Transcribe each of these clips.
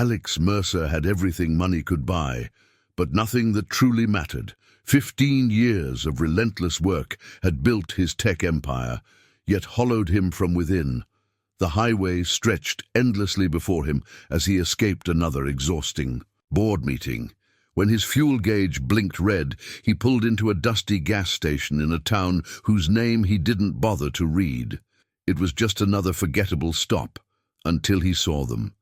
Alex Mercer had everything money could buy, but nothing that truly mattered. 15 years of relentless work had built his tech empire, yet hollowed him from within. The highway stretched endlessly before him as he escaped another exhausting board meeting. When his fuel gauge blinked red, he pulled into a dusty gas station in a town whose name he didn't bother to read. It was just another forgettable stop, until he saw them.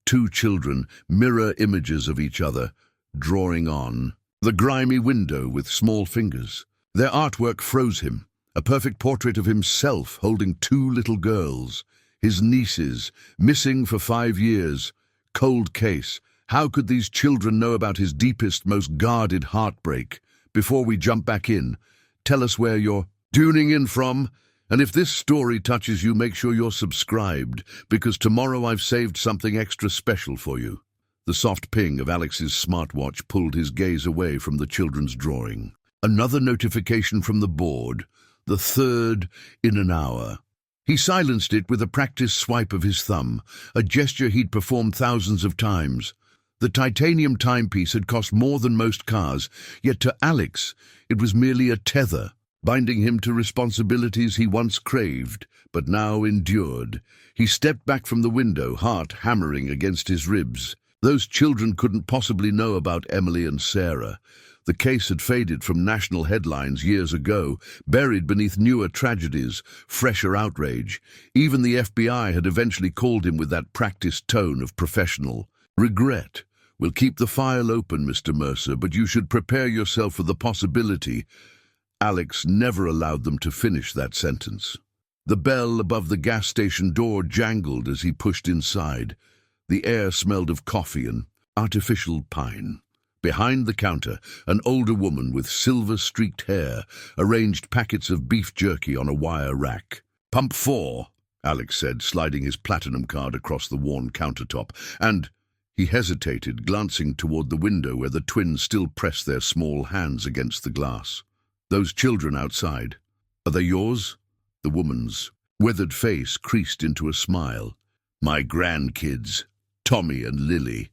Two children, mirror images of each other, drawing on the grimy window with small fingers. Their artwork froze him, a perfect portrait of himself holding two little girls, his nieces, missing for 5 years. Cold case. How could these children know about his deepest, most guarded heartbreak? Before we jump back in, tell us where you're tuning in from. And if this story touches you, make sure you're subscribed, because tomorrow I've saved something extra special for you. The soft ping of Alex's smartwatch pulled his gaze away from the children's drawing. Another notification from the board, the third in an hour. He silenced it with a practiced swipe of his thumb, a gesture he'd performed thousands of times. The titanium timepiece had cost more than most cars, yet to Alex it was merely a tether, binding him to responsibilities he once craved, but now endured. He stepped back from the window, heart hammering against his ribs. Those children couldn't possibly know about Emily and Sarah. The case had faded from national headlines years ago, buried beneath newer tragedies, fresher outrage. Even the FBI had eventually called him with that practiced tone of professional regret. We'll keep the file open, Mr. Mercer, but you should prepare yourself for the possibility. Alex never allowed them to finish that sentence. The bell above the gas station door jangled as he pushed inside. The air smelled of coffee and artificial pine. Behind the counter, an older woman with silver-streaked hair arranged packets of beef jerky on a wire rack. "Pump 4, Alex said, sliding his platinum card across the worn countertop, and he hesitated, glancing toward the window where the twins still pressed their small hands against the glass. "Those children outside, are they yours?" The woman's weathered face creased into a smile. "My grandkids, Tommy and Lily.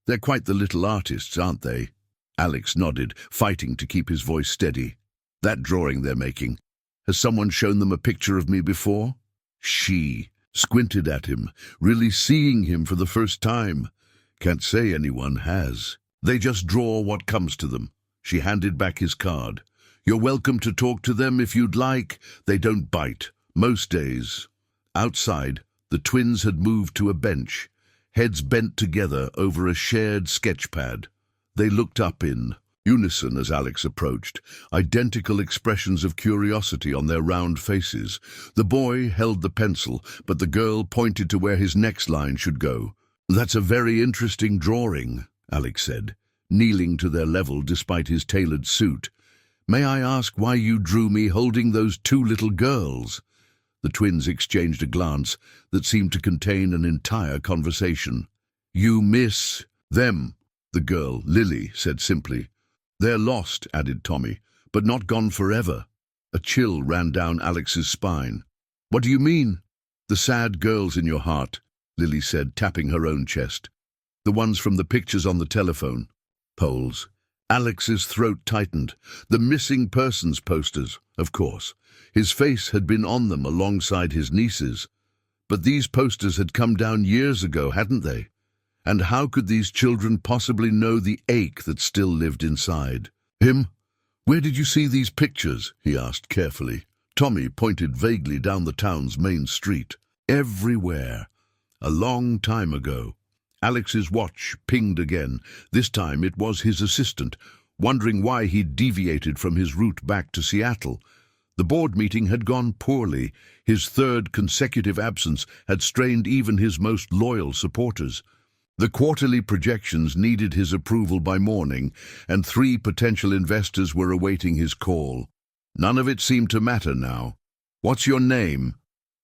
They're quite the little artists, aren't they?" Alex nodded, fighting to keep his voice steady. "That drawing they're making, has someone shown them a picture of me before?" She squinted at him, really seeing him for the first time. "Can't say anyone has. They just draw what comes to them." She handed back his card. "You're welcome to talk to them if you'd like. They don't bite, most days." Outside, the twins had moved to a bench, heads bent together over a shared sketch pad. They looked up in unison as Alex approached, identical expressions of curiosity on their round faces. The boy held the pencil, but the girl pointed to where his next line should go. "That's a very interesting drawing," Alex said, kneeling to their level despite his tailored suit. "May I ask why you drew me holding those two little girls?" The twins exchanged a glance that seemed to contain an entire conversation. "You miss them," the girl, Lily, said simply. "They're lost," added Tommy, "but not gone forever." A chill ran down Alex's spine. "What do you mean?" "The sad girls in your heart," Lily said, tapping her own chest. "The ones from the pictures on the telephone poles." Alex's throat tightened. The missing persons posters, of course. His face had been on them alongside his nieces. But these posters had come down years ago, hadn't they? And how could these children possibly know the ache that still lived inside? "Him? Where did you see these pictures?" he asked carefully. Tommy pointed vaguely down the town's main street. "Everywhere. A long time ago." Alex's watch pinged again. This time it was his assistant, wondering why he'd deviated from his route back to Seattle. The board meeting had gone poorly. His third consecutive absence had strained even his most loyal supporters. The quarterly projections needed his approval by morning, and 3 potential investors were awaiting his call. None of it seemed to matter now. "What's your name?"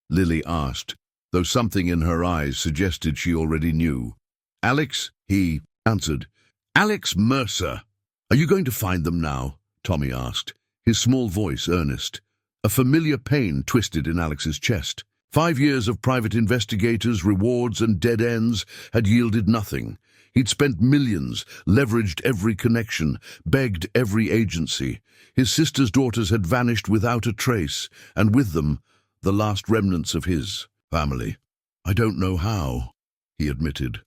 Lily asked, though something in her eyes suggested she already knew. "Alex," he answered. "Alex Mercer." "Are you going to find them now?" Tommy asked, his small voice earnest. A familiar pain twisted in Alex's chest. 5 years of private investigators, rewards and dead ends had yielded nothing. He'd spent millions, leveraged every connection, begged every agency. His sister's daughters had vanished without a trace, and with them, the last remnants of his family. "I don't know how," he admitted,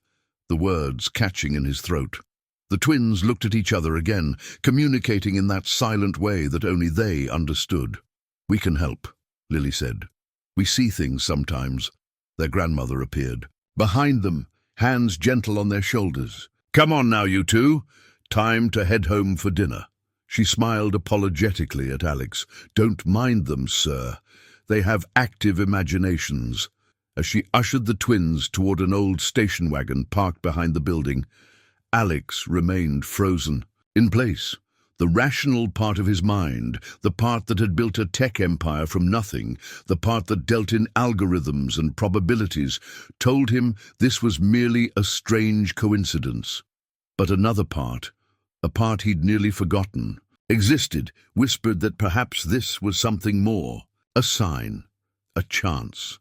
the words catching in his throat. The twins looked at each other again, communicating in that silent way that only they understood. "We can help," Lily said. "We see things sometimes." Their grandmother appeared. Behind them, hands gentle on their shoulders. "Come on now, you two. Time to head home for dinner." She smiled apologetically at Alex. "Don't mind them, sir. They have active imaginations." As she ushered the twins toward an old station wagon parked behind the building, Alex remained frozen, in place. The rational part of his mind, the part that had built a tech empire from nothing, the part that dealt in algorithms and probabilities, told him this was merely a strange coincidence. But another part, a part he'd nearly forgotten, existed, whispered that perhaps this was something more, a sign, a chance.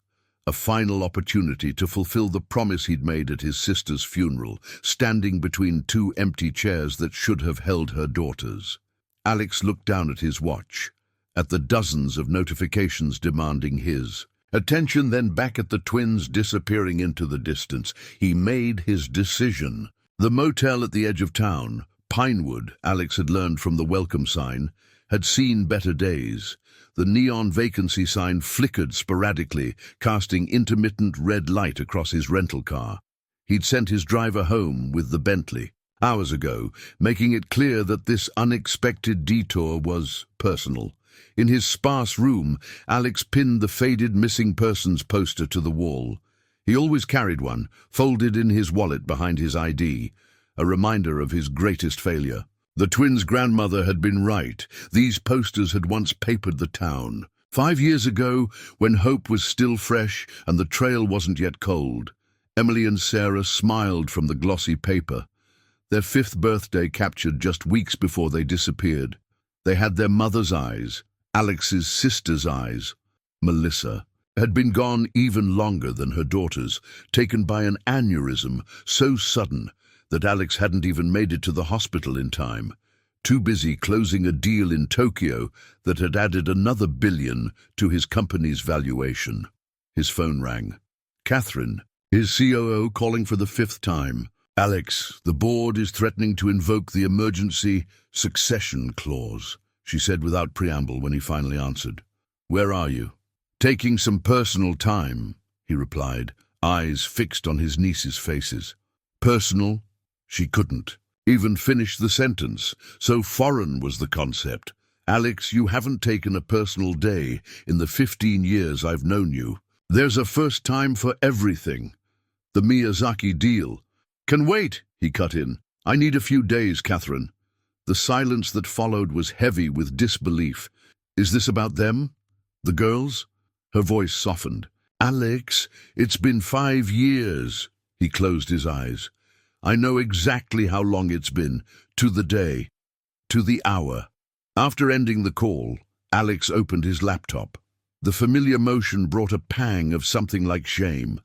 A final opportunity to fulfill the promise he'd made at his sister's funeral, standing between two empty chairs that should have held her daughters. Alex looked down at his watch, at the dozens of notifications demanding his attention, then back at the twins disappearing into the distance. He made his decision. The motel at the edge of town, Pinewood, Alex had learned from the welcome sign, had seen better days. The neon vacancy sign flickered sporadically, casting intermittent red light across his rental car. He'd sent his driver home with the Bentley hours ago, making it clear that this unexpected detour was personal. In his sparse room, Alex pinned the faded missing persons poster to the wall. He always carried one, folded in his wallet behind his ID, a reminder of his greatest failure. The twins' grandmother had been right. These posters had once papered the town. 5 years ago, when hope was still fresh and the trail wasn't yet cold, Emily and Sarah smiled from the glossy paper. Their 5th birthday captured just weeks before they disappeared. They had their mother's eyes, Alex's sister's eyes. Melissa had been gone even longer than her daughters, taken by an aneurysm so sudden that Alex hadn't even made it to the hospital in time, too busy closing a deal in Tokyo that had added another billion to his company's valuation. His phone rang. Catherine, his COO, calling for the 5th time. "Alex, the board is threatening to invoke the emergency succession clause," she said without preamble when he finally answered. "Where are you?" "Taking some personal time," he replied, eyes fixed on his nieces' faces. "Personal?" She couldn't even finish the sentence, so foreign was the concept. "Alex, you haven't taken a personal day in the 15 years I've known you. There's a first time for everything. The Miyazaki deal." "Can wait," he cut in. "I need a few days, Catherine." The silence that followed was heavy with disbelief. "Is this about them? The girls?" Her voice softened. "Alex, it's been 5 years." He closed his eyes. "I know exactly how long it's been, to the day, to the hour." After ending the call, Alex opened his laptop. The familiar motion brought a pang of something like shame.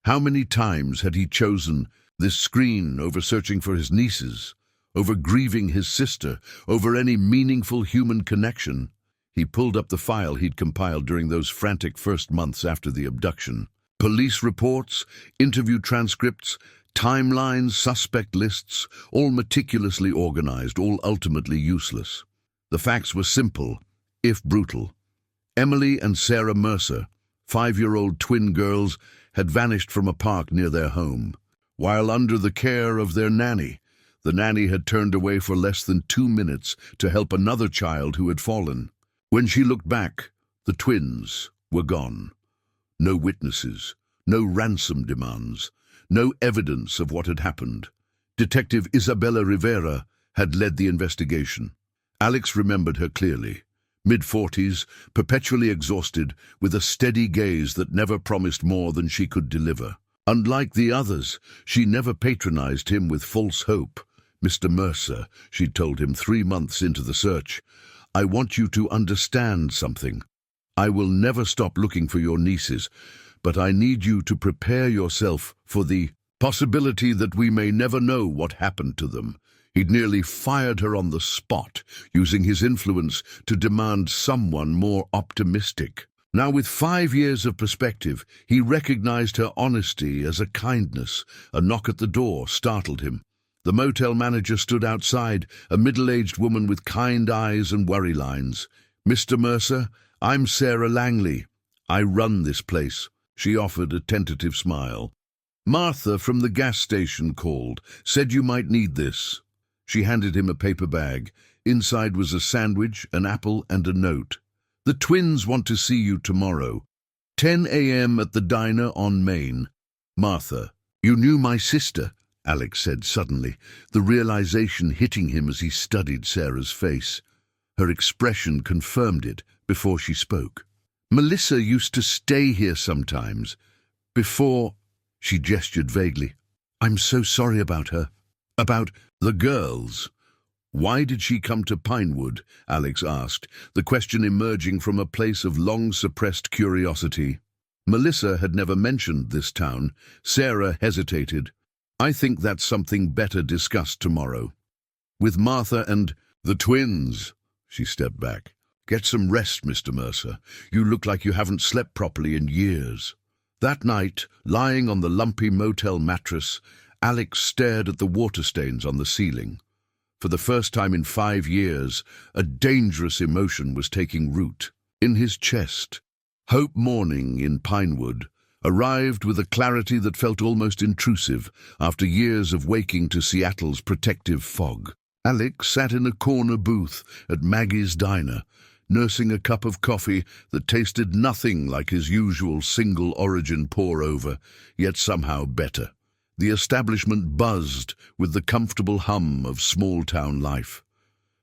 How many times had he chosen this screen over searching for his nieces, over grieving his sister, over any meaningful human connection? He pulled up the file he'd compiled during those frantic first months after the abduction. Police reports, interview transcripts, timelines, suspect lists, all meticulously organized, all ultimately useless. The facts were simple, if brutal. Emily and Sarah Mercer, 5-year-old twin girls, had vanished from a park near their home. While under the care of their nanny, the nanny had turned away for less than 2 minutes to help another child who had fallen. When she looked back, the twins were gone. No witnesses, no ransom demands, no evidence of what had happened. Detective Isabella Rivera had led the investigation. Alex remembered her clearly. Mid-40s, perpetually exhausted, with a steady gaze that never promised more than she could deliver. Unlike the others, she never patronized him with false hope. "Mr. Mercer," she'd told him 3 months into the search, "I want you to understand something. I will never stop looking for your nieces, but I need you to prepare yourself for the possibility that we may never know what happened to them. He'd nearly fired her on the spot, using his influence to demand someone more optimistic. Now, with 5 years of perspective, he recognized her honesty as a kindness. A knock at the door startled him. The motel manager stood outside, a middle-aged woman with kind eyes and worry lines. "Mr. Mercer, I'm Sarah Langley. I run this place." She offered a tentative smile. "Martha from the gas station called, said you might need this." She handed him a paper bag. Inside was a sandwich, an apple, and a note. "The twins want to see you tomorrow. 10 a.m. at the diner on Main. Martha." "You knew my sister," Alex said suddenly, the realization hitting him as he studied Sarah's face. Her expression confirmed it before she spoke. "Melissa used to stay here sometimes. Before—" She gestured vaguely. "I'm so sorry about her." "About the girls? Why did she come to Pinewood?" Alex asked, the question emerging from a place of long-suppressed curiosity. Melissa had never mentioned this town. Sarah hesitated. "I think that's something better discussed tomorrow. With Martha and the twins." She stepped back. "Get some rest, Mr. Mercer. You look like you haven't slept properly in years." That night, lying on the lumpy motel mattress, Alex stared at the water stains on the ceiling. For the first time in 5 years, a dangerous emotion was taking root. In his chest, hope morning in Pinewood arrived with a clarity that felt almost intrusive after years of waking to Seattle's protective fog. Alex sat in a corner booth at Maggie's diner, nursing a cup of coffee that tasted nothing like his usual single-origin pour-over, yet somehow better. The establishment buzzed with the comfortable hum of small-town life.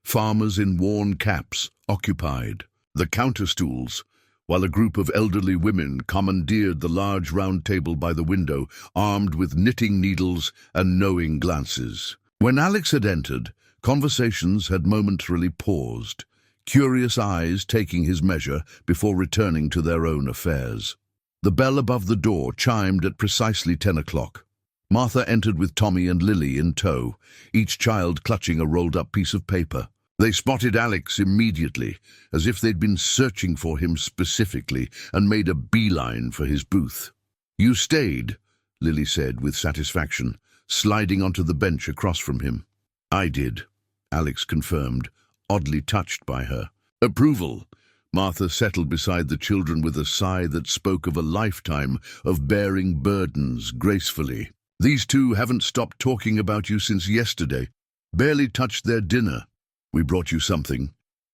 Farmers in worn caps occupied the counter stools, while a group of elderly women commandeered the large round table by the window, armed with knitting needles and knowing glances. When Alex had entered, conversations had momentarily paused, curious eyes taking his measure before returning to their own affairs. The bell above the door chimed at precisely 10 o'clock. Martha entered with Tommy and Lily in tow, each child clutching a rolled-up piece of paper. They spotted Alex immediately, as if they'd been searching for him specifically, and made a beeline for his booth. "You stayed," Lily said with satisfaction, sliding onto the bench across from him. "I did," Alex confirmed, oddly touched by her. "Approval." Martha settled beside the children with a sigh that spoke of a lifetime of bearing burdens gracefully. "These two haven't stopped talking about you since yesterday. Barely touched their dinner." "We brought you something,"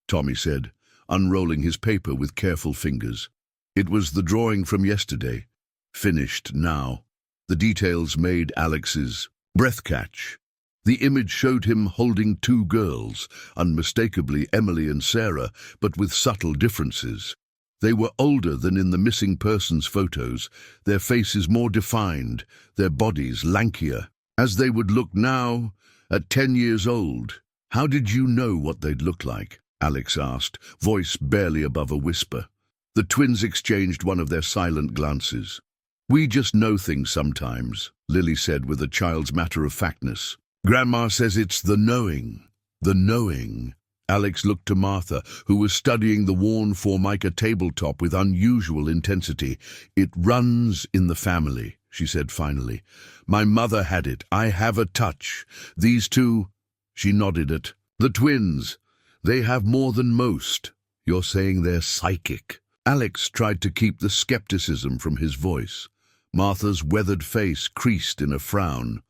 Tommy said, unrolling his paper with careful fingers. It was the drawing from yesterday, finished now. The details made Alex's breath catch. The image showed him holding 2 girls, unmistakably Emily and Sarah, but with subtle differences. They were older than in the missing persons photos, their faces more defined, their bodies lankier, as they would look now, at 10 years old. "How did you know what they'd look like?" Alex asked, voice barely above a whisper. The twins exchanged one of their silent glances. "We just know things sometimes," Lily said with a child's matter-of-factness. "Grandma says it's the knowing." "The knowing." Alex looked to Martha, who was studying the worn Formica tabletop with unusual intensity. "It runs in the family," she said finally. "My mother had it. I have a touch. These two—" She nodded at the twins. "They have more than most." "You're saying they're psychic?" Alex tried to keep the skepticism from his voice. Martha's weathered face creased in a frown.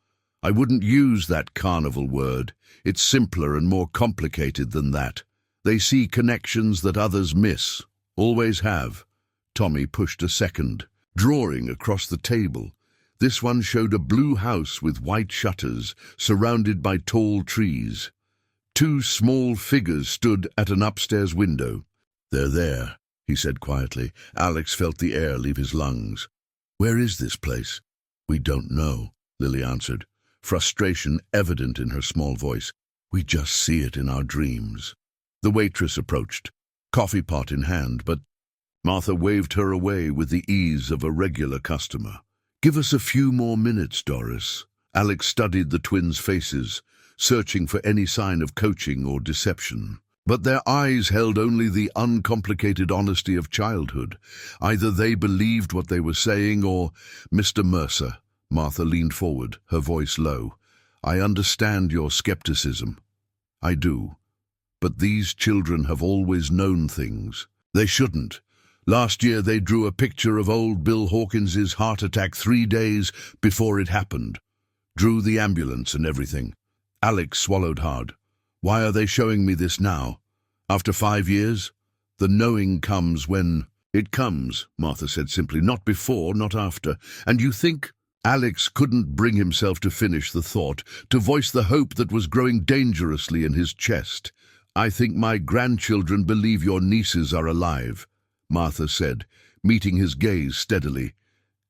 "I wouldn't use that carnival word. It's simpler and more complicated than that. They see connections that others miss. Always have." Tommy pushed a second drawing across the table. This one showed a blue house with white shutters, surrounded by tall trees. 2 small figures stood at an upstairs window. "They're there," he said quietly. Alex felt the air leave his lungs. "Where is this place?" "We don't know," Lily answered, frustration evident in her small voice. "We just see it in our dreams." The waitress approached, coffee pot in hand, but Martha waved her away with the ease of a regular customer. "Give us a few more minutes, Doris." Alex studied the twins' faces, searching for any sign of coaching or deception. But their eyes held only the uncomplicated honesty of childhood. Either they believed what they were saying or— "Mr. Mercer," Martha leaned forward, her voice low, "I understand your skepticism. I do. But these children have always known things. They shouldn't. Last year they drew a picture of old Bill Hawkins's heart attack 3 days before it happened. Drew the ambulance and everything." Alex swallowed hard. "Why are they showing me this now? After 5 years? The knowing comes when it comes," Martha said simply. "Not before, not after. And you think—" Alex couldn't bring himself to finish the thought, to voice the hope that was growing dangerously in his chest. "I think my grandchildren believe your nieces are alive," Martha said, meeting his gaze steadily.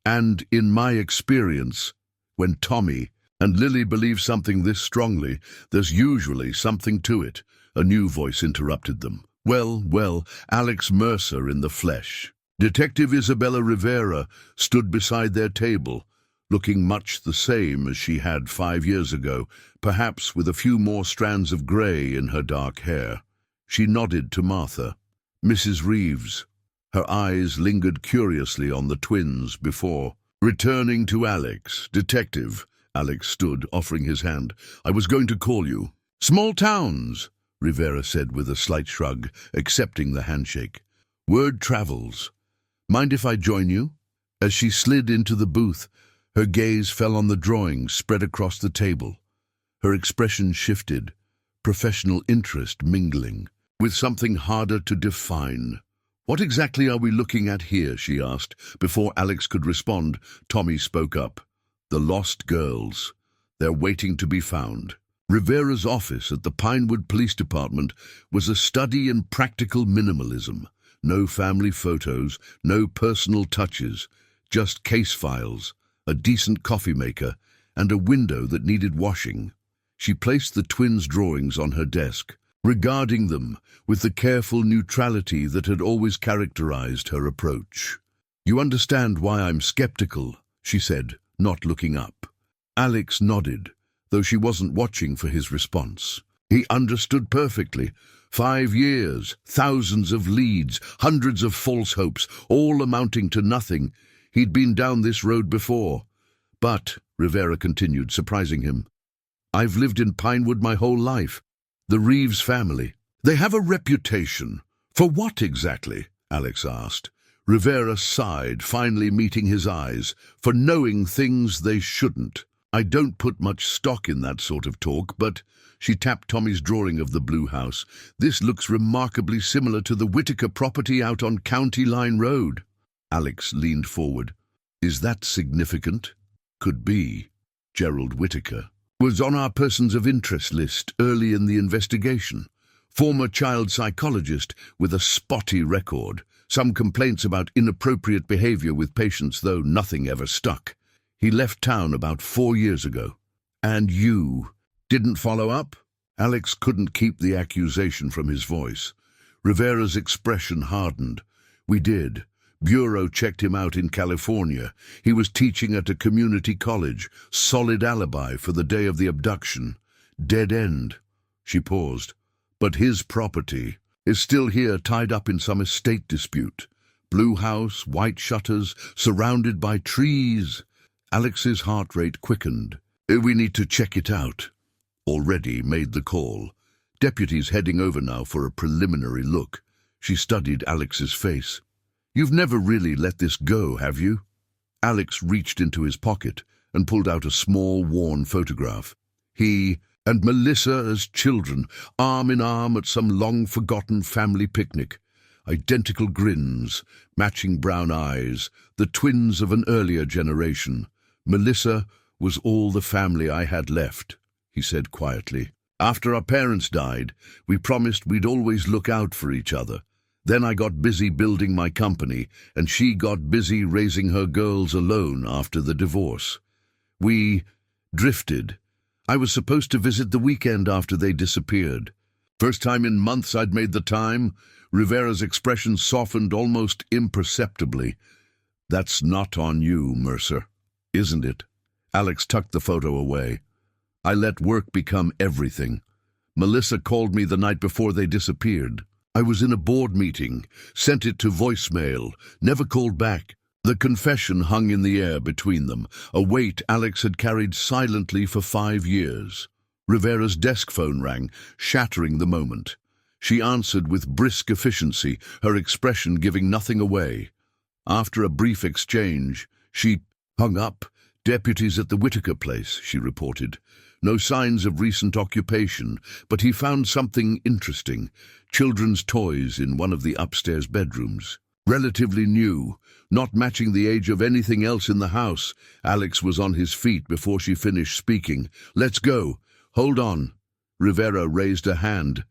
"And in my experience, when Tommy and Lily believe something this strongly, there's usually something to it." A new voice interrupted them. Well, Alex Mercer in the flesh. Detective Isabella Rivera stood beside their table, looking much the same as she had 5 years ago, perhaps with a few more strands of grey in her dark hair. She nodded to Martha. "Mrs. Reeves." Her eyes lingered curiously on the twins before returning to Alex. "Detective." Alex stood, offering his hand. "I was going to call you." "Small towns," Rivera said with a slight shrug, accepting the handshake. "Word travels. Mind if I join you?" As she slid into the booth, her gaze fell on the drawings spread across the table. Her expression shifted, professional interest mingling with something harder to define. "What exactly are we looking at here?" she asked. Before Alex could respond, Tommy spoke up. "The lost girls. They're waiting to be found." Rivera's office at the Pinewood Police Department was a study in practical minimalism. No family photos, no personal touches, just case files, a decent coffee maker, and a window that needed washing. She placed the twins' drawings on her desk, regarding them with the careful neutrality that had always characterized her approach. "You understand why I'm skeptical," she said, not looking up. Alex nodded, though she wasn't watching for his response. He understood perfectly. 5 years, thousands of leads, hundreds of false hopes, all amounting to nothing. He'd been down this road before. "But," Rivera continued, surprising him, "I've lived in Pinewood my whole life. The Reeves family. They have a reputation." "For what exactly?" Alex asked. Rivera sighed, finally meeting his eyes. "For knowing things they shouldn't. I don't put much stock in that sort of talk, but—" She tapped Tommy's drawing of the blue house. "This looks remarkably similar to the Whitaker property out on County Line Road." Alex leaned forward. "Is that significant?" "Could be. Gerald Whitaker was on our persons of interest list early in the investigation. Former child psychologist with a spotty record. Some complaints about inappropriate behavior with patients, though nothing ever stuck. He left town about 4 years ago." "And you didn't follow up?" Alex couldn't keep the accusation from his voice. Rivera's expression hardened. "We did. Bureau checked him out in California. He was teaching at a community college. Solid alibi for the day of the abduction. Dead end." She paused. "But his property is still here, tied up in some estate dispute. Blue house, white shutters, surrounded by trees." Alex's heart rate quickened. "We need to check it out." Already made the call. Deputies heading over now for a preliminary look. She studied Alex's face. "You've never really let this go, have you?" Alex reached into his pocket and pulled out a small, worn photograph. He and Melissa as children, arm in arm at some long-forgotten family picnic. Identical grins, matching brown eyes, the twins of an earlier generation. "Melissa was all the family I had left," he said quietly. "After our parents died, we promised we'd always look out for each other. Then I got busy building my company, and she got busy raising her girls alone after the divorce. We drifted. I was supposed to visit the weekend after they disappeared. First time in months I'd made the time, Rivera's expression softened almost imperceptibly. "That's not on you, Mercer, isn't it?" Alex tucked the photo away. "I let work become everything. Melissa called me the night before they disappeared. I was in a board meeting, sent it to voicemail, never called back." The confession hung in the air between them, a weight Alex had carried silently for 5 years. Rivera's desk phone rang, shattering the moment. She answered with brisk efficiency, her expression giving nothing away. After a brief exchange, she hung up. "Deputies at the Whitaker place," she reported. "No signs of recent occupation, but he found something interesting. Children's toys in one of the upstairs bedrooms. Relatively new, not matching the age of anything else in the house." Alex was on his feet before she finished speaking. "Let's go." "Hold on." Rivera raised a hand.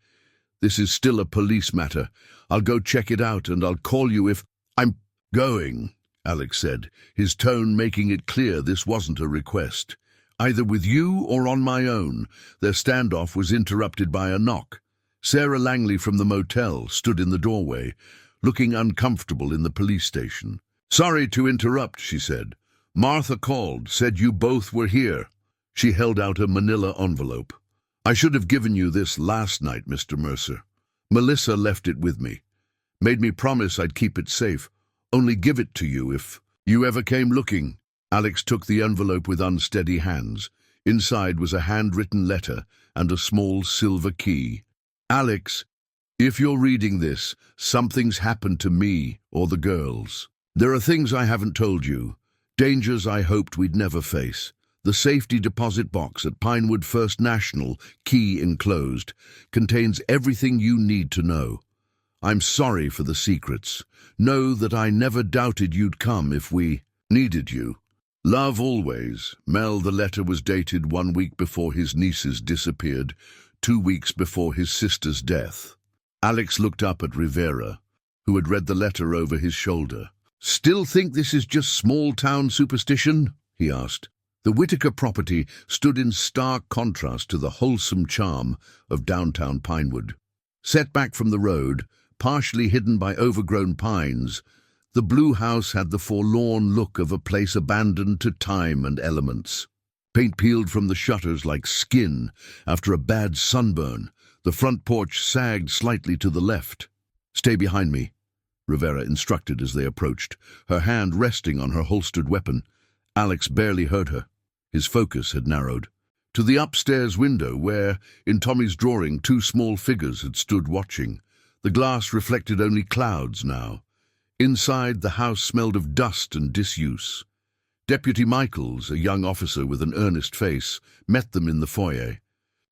"This is still a police matter. I'll go check it out and I'll call you if—" "I'm going," Alex said, his tone making it clear this wasn't a request. "Either with you or on my own." Their standoff was interrupted by a knock. Sarah Langley from the motel stood in the doorway, looking uncomfortable in the police station. "Sorry to interrupt," she said. "Martha called, said you both were here." She held out a manila envelope. "I should have given you this last night, Mr. Mercer. Melissa left it with me. Made me promise I'd keep it safe. Only give it to you if you ever came looking." Alex took the envelope with unsteady hands. Inside was a handwritten letter and a small silver key. "Alex, if you're reading this, something's happened to me or the girls. There are things I haven't told you, dangers I hoped we'd never face. The safety deposit box at Pinewood First National, key enclosed, contains everything you need to know. I'm sorry for the secrets. Know that I never doubted you'd come if we needed you. Love always." Mel. The letter was dated 1 week before his nieces disappeared, 2 weeks before his sister's death. Alex looked up at Rivera, who had read the letter over his shoulder. "Still think this is just small-town superstition?" he asked. The Whitaker property stood in stark contrast to the wholesome charm of downtown Pinewood. Set back from the road, partially hidden by overgrown pines, the blue house had the forlorn look of a place abandoned to time and elements. Paint peeled from the shutters like skin after a bad sunburn. The front porch sagged slightly to the left. "Stay behind me," Rivera instructed as they approached, her hand resting on her holstered weapon. Alex barely heard her. His focus had narrowed to the upstairs window where, in Tommy's drawing, 2 small figures had stood watching. The glass reflected only clouds now. Inside, the house smelled of dust and disuse. Deputy Michaels, a young officer with an earnest face, met them in the foyer.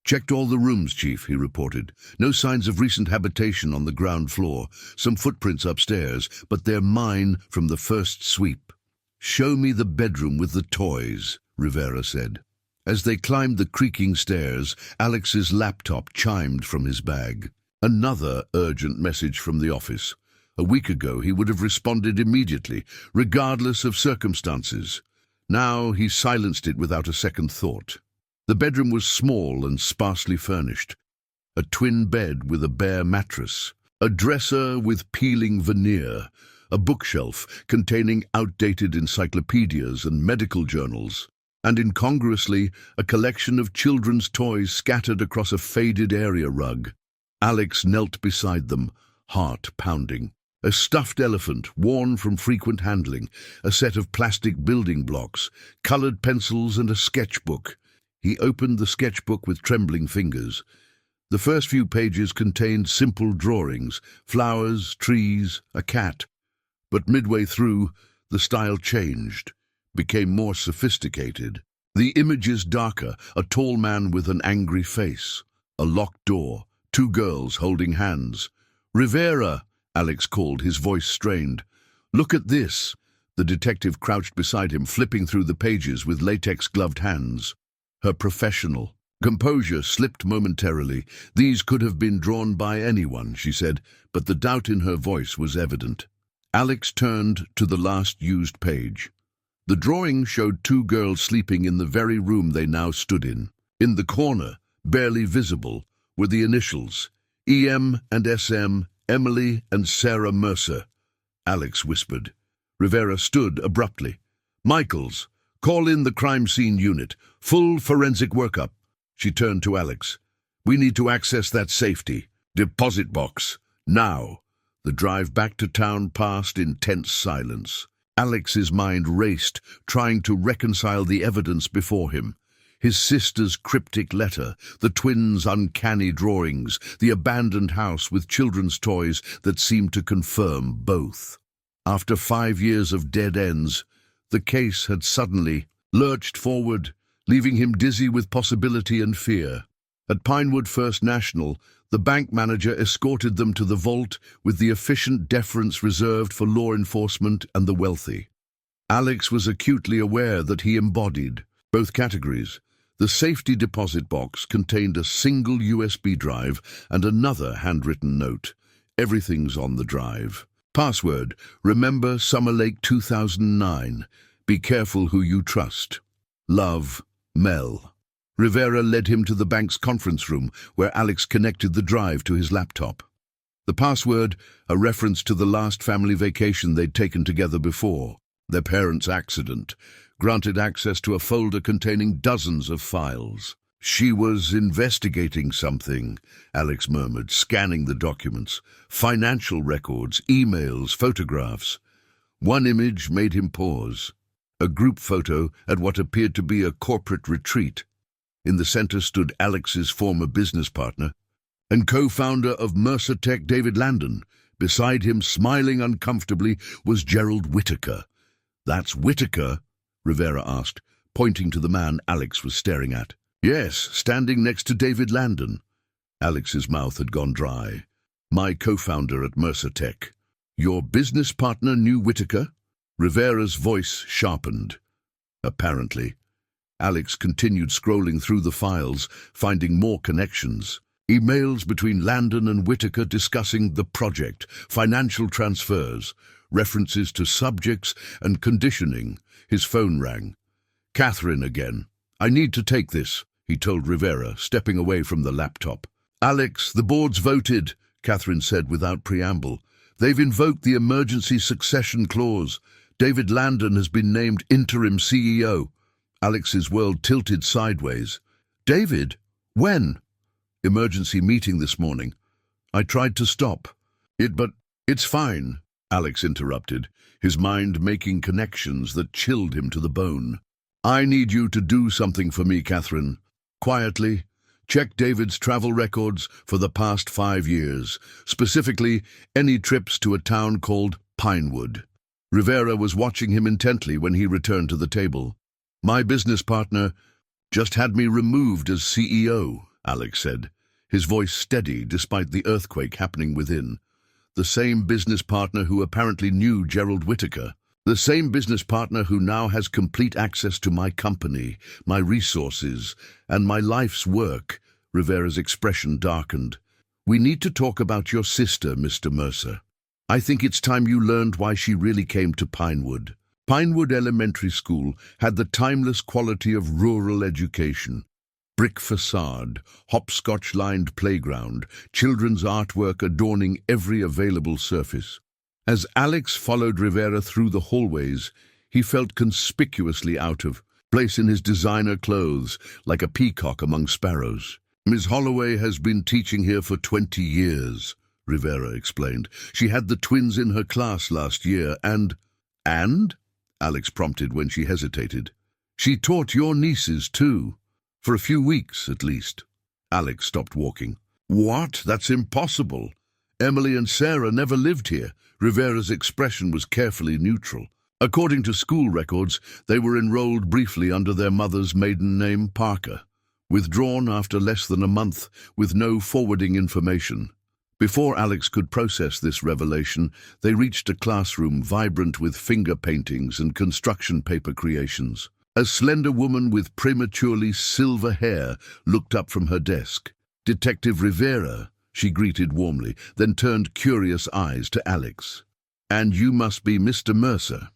"Checked all the rooms, Chief," he reported. "No signs of recent habitation on the ground floor. Some footprints upstairs, but they're mine from the first sweep." "Show me the bedroom with the toys," Rivera said. As they climbed the creaking stairs, Alex's laptop chimed from his bag. Another urgent message from the office. A week ago he would have responded immediately, regardless of circumstances. Now he silenced it without a second thought. The bedroom was small and sparsely furnished. A twin bed with a bare mattress, a dresser with peeling veneer, a bookshelf containing outdated encyclopedias and medical journals, and incongruously a collection of children's toys scattered across a faded area rug. Alex knelt beside them, heart pounding. A stuffed elephant, worn from frequent handling, a set of plastic building blocks, colored pencils and a sketchbook. He opened the sketchbook with trembling fingers. The first few pages contained simple drawings, flowers, trees, a cat. But midway through, the style changed, became more sophisticated. The images darker, a tall man with an angry face, a locked door, 2 girls holding hands. "Rivera!" Alex called, his voice strained. "Look at this." The detective crouched beside him, flipping through the pages with latex-gloved hands. Her professional composure slipped momentarily. "These could have been drawn by anyone," she said, but the doubt in her voice was evident. Alex turned to the last used page. The drawing showed 2 girls sleeping in the very room they now stood in. In the corner, barely visible, were the initials, EM and SM, Emily and Sarah Mercer, Alex whispered. Rivera stood abruptly. Michaels, call in the crime scene unit. Full forensic workup. She turned to Alex. We need to access that safety. Deposit box. Now. The drive back to town passed in tense silence. Alex's mind raced, trying to reconcile the evidence before him. His sister's cryptic letter, the twins' uncanny drawings, the abandoned house with children's toys that seemed to confirm both. After 5 years of dead ends, the case had suddenly lurched forward, leaving him dizzy with possibility and fear. At Pinewood First National, the bank manager escorted them to the vault with the efficient deference reserved for law enforcement and the wealthy. Alex was acutely aware that he embodied both categories. The safety deposit box contained a single USB drive and another handwritten note. Everything's on the drive. Password, remember Summer Lake 2009. Be careful who you trust. Love, Mel. Rivera led him to the bank's conference room, where Alex connected the drive to his laptop. The password, a reference to the last family vacation they'd taken together before, their parents' accident, granted access to a folder containing dozens of files. She was investigating something, Alex murmured, scanning the documents. Financial records, emails, photographs. One image made him pause. A group photo at what appeared to be a corporate retreat. In the center stood Alex's former business partner and co-founder of Mercer Tech, David Landon. Beside him, smiling uncomfortably, was Gerald Whitaker. That's Whitaker? Rivera asked, pointing to the man Alex was staring at. Yes, standing next to David Landon. Alex's mouth had gone dry. My co-founder at Mercer Tech. Your business partner knew Whitaker? Rivera's voice sharpened. Apparently. Alex continued scrolling through the files, finding more connections. Emails between Landon and Whitaker discussing the project, financial transfers, references to subjects and conditioning. His phone rang. Catherine again. I need to take this, he told Rivera, stepping away from the laptop. Alex, the board's voted, Catherine said without preamble. They've invoked the emergency succession clause. David Landon has been named interim CEO. Alex's world tilted sideways. David? When? Emergency meeting this morning. I tried to stop it, but it's fine, Alex interrupted, his mind making connections that chilled him to the bone. I need you to do something for me, Catherine. Quietly, check David's travel records for the past 5 years, specifically any trips to a town called Pinewood. Rivera was watching him intently when he returned to the table. My business partner just had me removed as CEO, Alex said, his voice steady despite the earthquake happening within. The same business partner who apparently knew Gerald Whitaker. The same business partner who now has complete access to my company, my resources, and my life's work. Rivera's expression darkened. We need to talk about your sister, Mr. Mercer. I think it's time you learned why she really came to Pinewood. Pinewood Elementary School had the timeless quality of rural education. Brick facade, hopscotch-lined playground, children's artwork adorning every available surface. As Alex followed Rivera through the hallways, he felt conspicuously out of place in his designer clothes, like a peacock among sparrows. Ms. Holloway has been teaching here for 20 years, Rivera explained. She had the twins in her class last year, and... And? Alex prompted when she hesitated. She taught your nieces, too. For a few weeks, at least. Alex stopped walking. What? That's impossible. Emily and Sarah never lived here. Rivera's expression was carefully neutral. According to school records, they were enrolled briefly under their mother's maiden name, Parker, withdrawn after less than a month with no forwarding information. Before Alex could process this revelation, they reached a classroom vibrant with finger paintings and construction paper creations. A slender woman with prematurely silver hair looked up from her desk. Detective Rivera, she greeted warmly, then turned curious eyes to Alex. And you must be Mr. Mercer.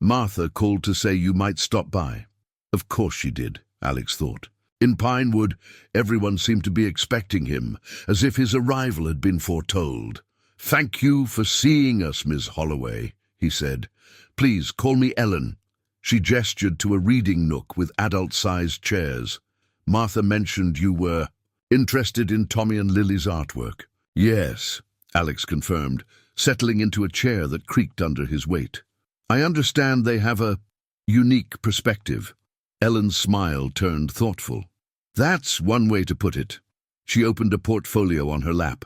Martha called to say you might stop by. Of course she did, Alex thought. In Pinewood, everyone seemed to be expecting him, as if his arrival had been foretold. "Thank you for seeing us, Miss Holloway," he said. "Please call me Ellen." She gestured to a reading nook with adult-sized chairs. "Martha mentioned you were interested in Tommy and Lily's artwork." "Yes," Alex confirmed, settling into a chair that creaked under his weight. "I understand they have a unique perspective." Ellen's smile turned thoughtful. "That's one way to put it." She opened a portfolio on her lap.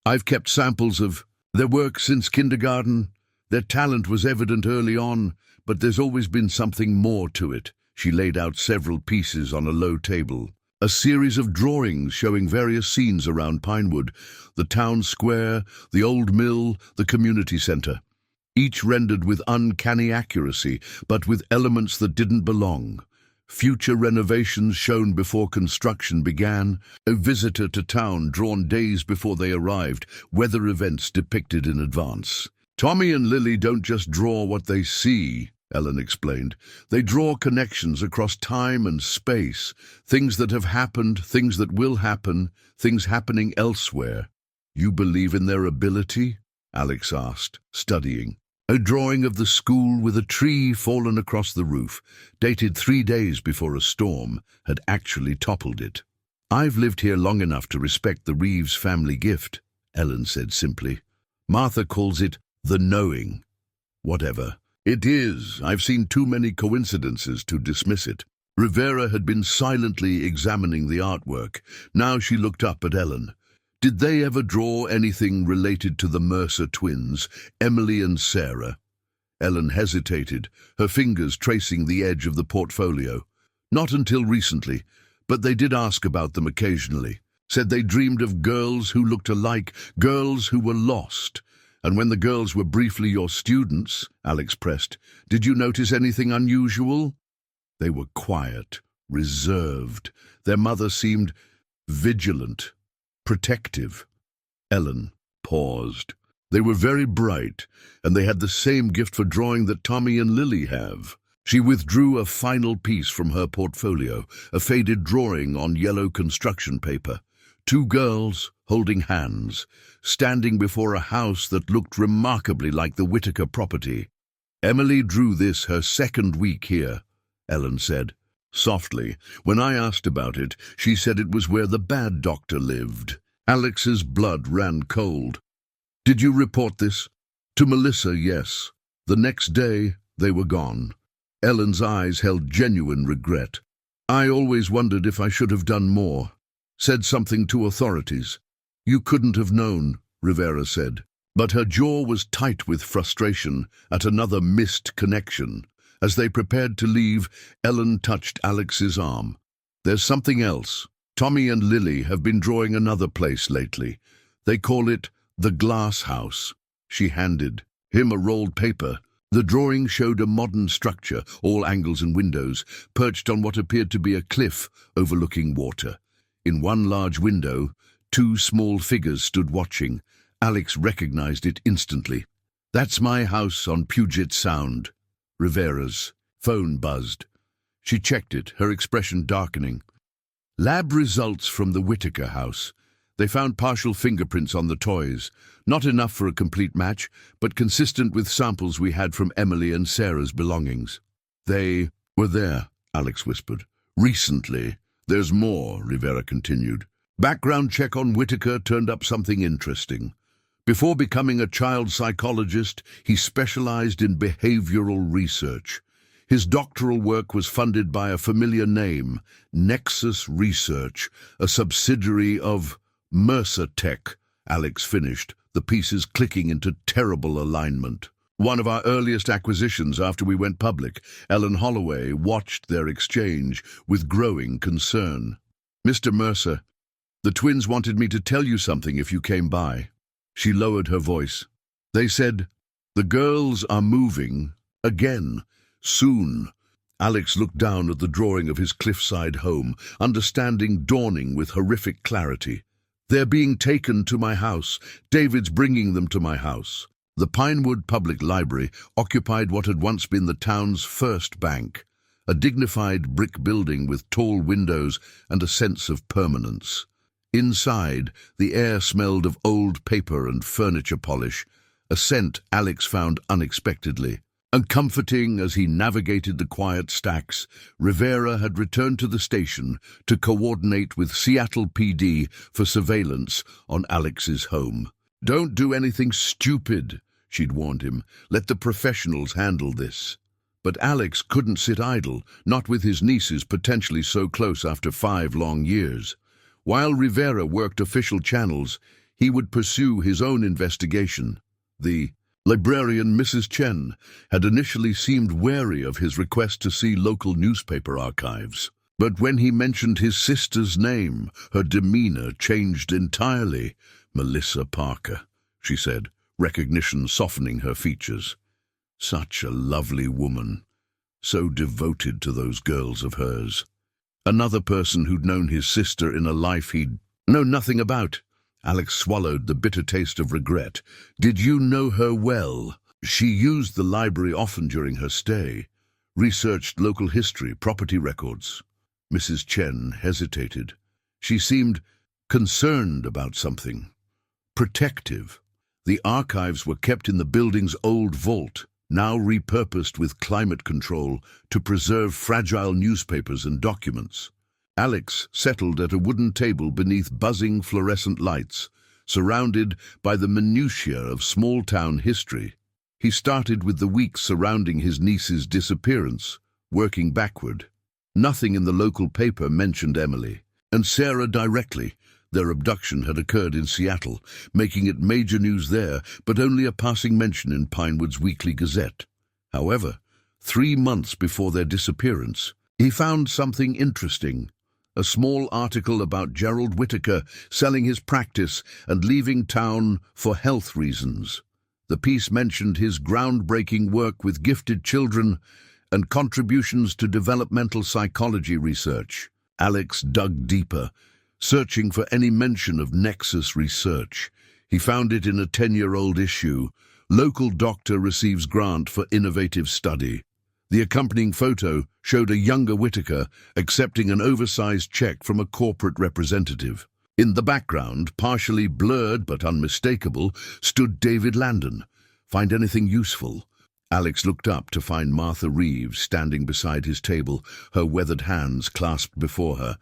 "I've kept samples of their work since kindergarten. Their talent was evident early on, but there's always been something more to it." She laid out several pieces on a low table. A series of drawings showing various scenes around Pinewood, the town square, the old mill, the community center. Each rendered with uncanny accuracy, but with elements that didn't belong. Future renovations shown before construction began, a visitor to town drawn days before they arrived, weather events depicted in advance. "Tommy and Lily don't just draw what they see," Ellen explained. "They draw connections across time and space, things that have happened, things that will happen, things happening elsewhere." "You believe in their ability?" Alex asked, studying. A drawing of the school with a tree fallen across the roof, dated 3 days before a storm, had actually toppled it. "I've lived here long enough to respect the Reeves family gift," Ellen said simply. "Martha calls it the knowing." "Whatever. It is. I've seen too many coincidences to dismiss it." Rivera had been silently examining the artwork. Now she looked up at Ellen. "Did they ever draw anything related to the Mercer twins, Emily and Sarah?" Ellen hesitated, her fingers tracing the edge of the portfolio. "Not until recently, but they did ask about them occasionally. Said they dreamed of girls who looked alike, girls who were lost. And when the girls were briefly your students," Alex pressed, "did you notice anything unusual?" "They were quiet, reserved. Their mother seemed vigilant, protective." Ellen paused. "They were very bright, and they had the same gift for drawing that Tommy and Lily have." She withdrew a final piece from her portfolio, a faded drawing on yellow construction paper. 2 girls, holding hands, standing before a house that looked remarkably like the Whitaker property. "Emily drew this her 2nd week here," Ellen said. Softly, when I asked about it, she said it was where the bad doctor lived. Alex's blood ran cold. "Did you report this?" "To Melissa, yes. The next day, they were gone." Ellen's eyes held genuine regret. "I always wondered if I should have done more. Said something to authorities." "You couldn't have known," Rivera said. But her jaw was tight with frustration at another missed connection. As they prepared to leave, Ellen touched Alex's arm. "There's something else. Tommy and Lily have been drawing another place lately. They call it the Glass House." She handed him a rolled paper. The drawing showed a modern structure, all angles and windows, perched on what appeared to be a cliff overlooking water. In one large window, 2 small figures stood watching. Alex recognized it instantly. "That's my house on Puget Sound." Rivera's phone buzzed. She checked it, her expression darkening. "Lab results from the Whitaker house. They found partial fingerprints on the toys. Not enough for a complete match, but consistent with samples we had from Emily and Sarah's belongings." "They were there," Alex whispered. "Recently. There's more," Rivera continued. "Background check on Whitaker turned up something interesting. Before becoming a child psychologist, he specialized in behavioral research. His doctoral work was funded by a familiar name, Nexus Research, a subsidiary of Mercer Tech," Alex finished, the pieces clicking into terrible alignment. "One of our earliest acquisitions after we went public." Ellen Holloway watched their exchange with growing concern. "Mr. Mercer, the twins wanted me to tell you something if you came by." She lowered her voice. "They said, the girls are moving again, soon." Alex looked down at the drawing of his cliffside home, understanding dawning with horrific clarity. "They're being taken to my house. David's bringing them to my house." The Pinewood Public Library occupied what had once been the town's first bank, a dignified brick building with tall windows and a sense of permanence. Inside, the air smelled of old paper and furniture polish, a scent Alex found unexpectedly. Uncomforting as he navigated the quiet stacks, Rivera had returned to the station to coordinate with Seattle PD for surveillance on Alex's home. "Don't do anything stupid," she'd warned him. "Let the professionals handle this." But Alex couldn't sit idle, not with his nieces potentially so close after 5 long years. While Rivera worked official channels, he would pursue his own investigation. The librarian, Mrs. Chen, had initially seemed wary of his request to see local newspaper archives. But when he mentioned his sister's name, her demeanor changed entirely. "Melissa Parker," she said, recognition softening her features. Such a lovely woman, so devoted to those girls of hers. Another person who'd known his sister in a life he'd known nothing about. Alex swallowed the bitter taste of regret. "Did you know her well?" "She used the library often during her stay, researched local history, property records." Mrs. Chen hesitated. She seemed concerned about something. Protective. The archives were kept in the building's old vault, now repurposed with climate control to preserve fragile newspapers and documents. Alex settled at a wooden table beneath buzzing fluorescent lights, surrounded by the minutiae of small-town history. He started with the weeks surrounding his niece's disappearance, working backward. Nothing in the local paper mentioned Emily, and Sarah directly. Their abduction had occurred in Seattle, making it major news there, but only a passing mention in Pinewood's weekly gazette. However, 3 months before their disappearance, he found something interesting. A small article about Gerald Whitaker selling his practice and leaving town for health reasons. The piece mentioned his groundbreaking work with gifted children and contributions to developmental psychology research. Alex dug deeper, searching for any mention of Nexus research. He found it in a 10-year-old issue. Local doctor receives grant for innovative study. The accompanying photo showed a younger Whitaker accepting an oversized check from a corporate representative. In the background, partially blurred but unmistakable, stood David Landon. "Find anything useful?" Alex looked up to find Martha Reeves standing beside his table, her weathered hands clasped before her.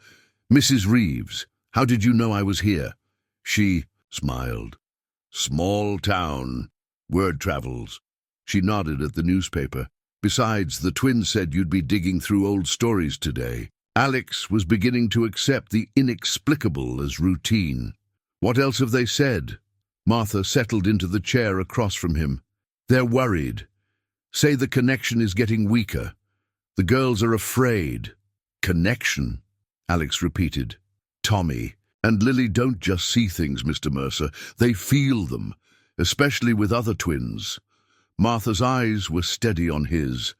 "Mrs. Reeves, how did you know I was here?" She smiled. "Small town. Word travels." She nodded at the newspaper. "Besides, the twins said you'd be digging through old stories today." Alex was beginning to accept the inexplicable as routine. "What else have they said?" Martha settled into the chair across from him. "They're worried. Say the connection is getting weaker. The girls are afraid." "Connection?" Alex repeated. "Tommy and Lily don't just see things, Mr. Mercer. They feel them, especially with other twins." Martha's eyes were steady on his.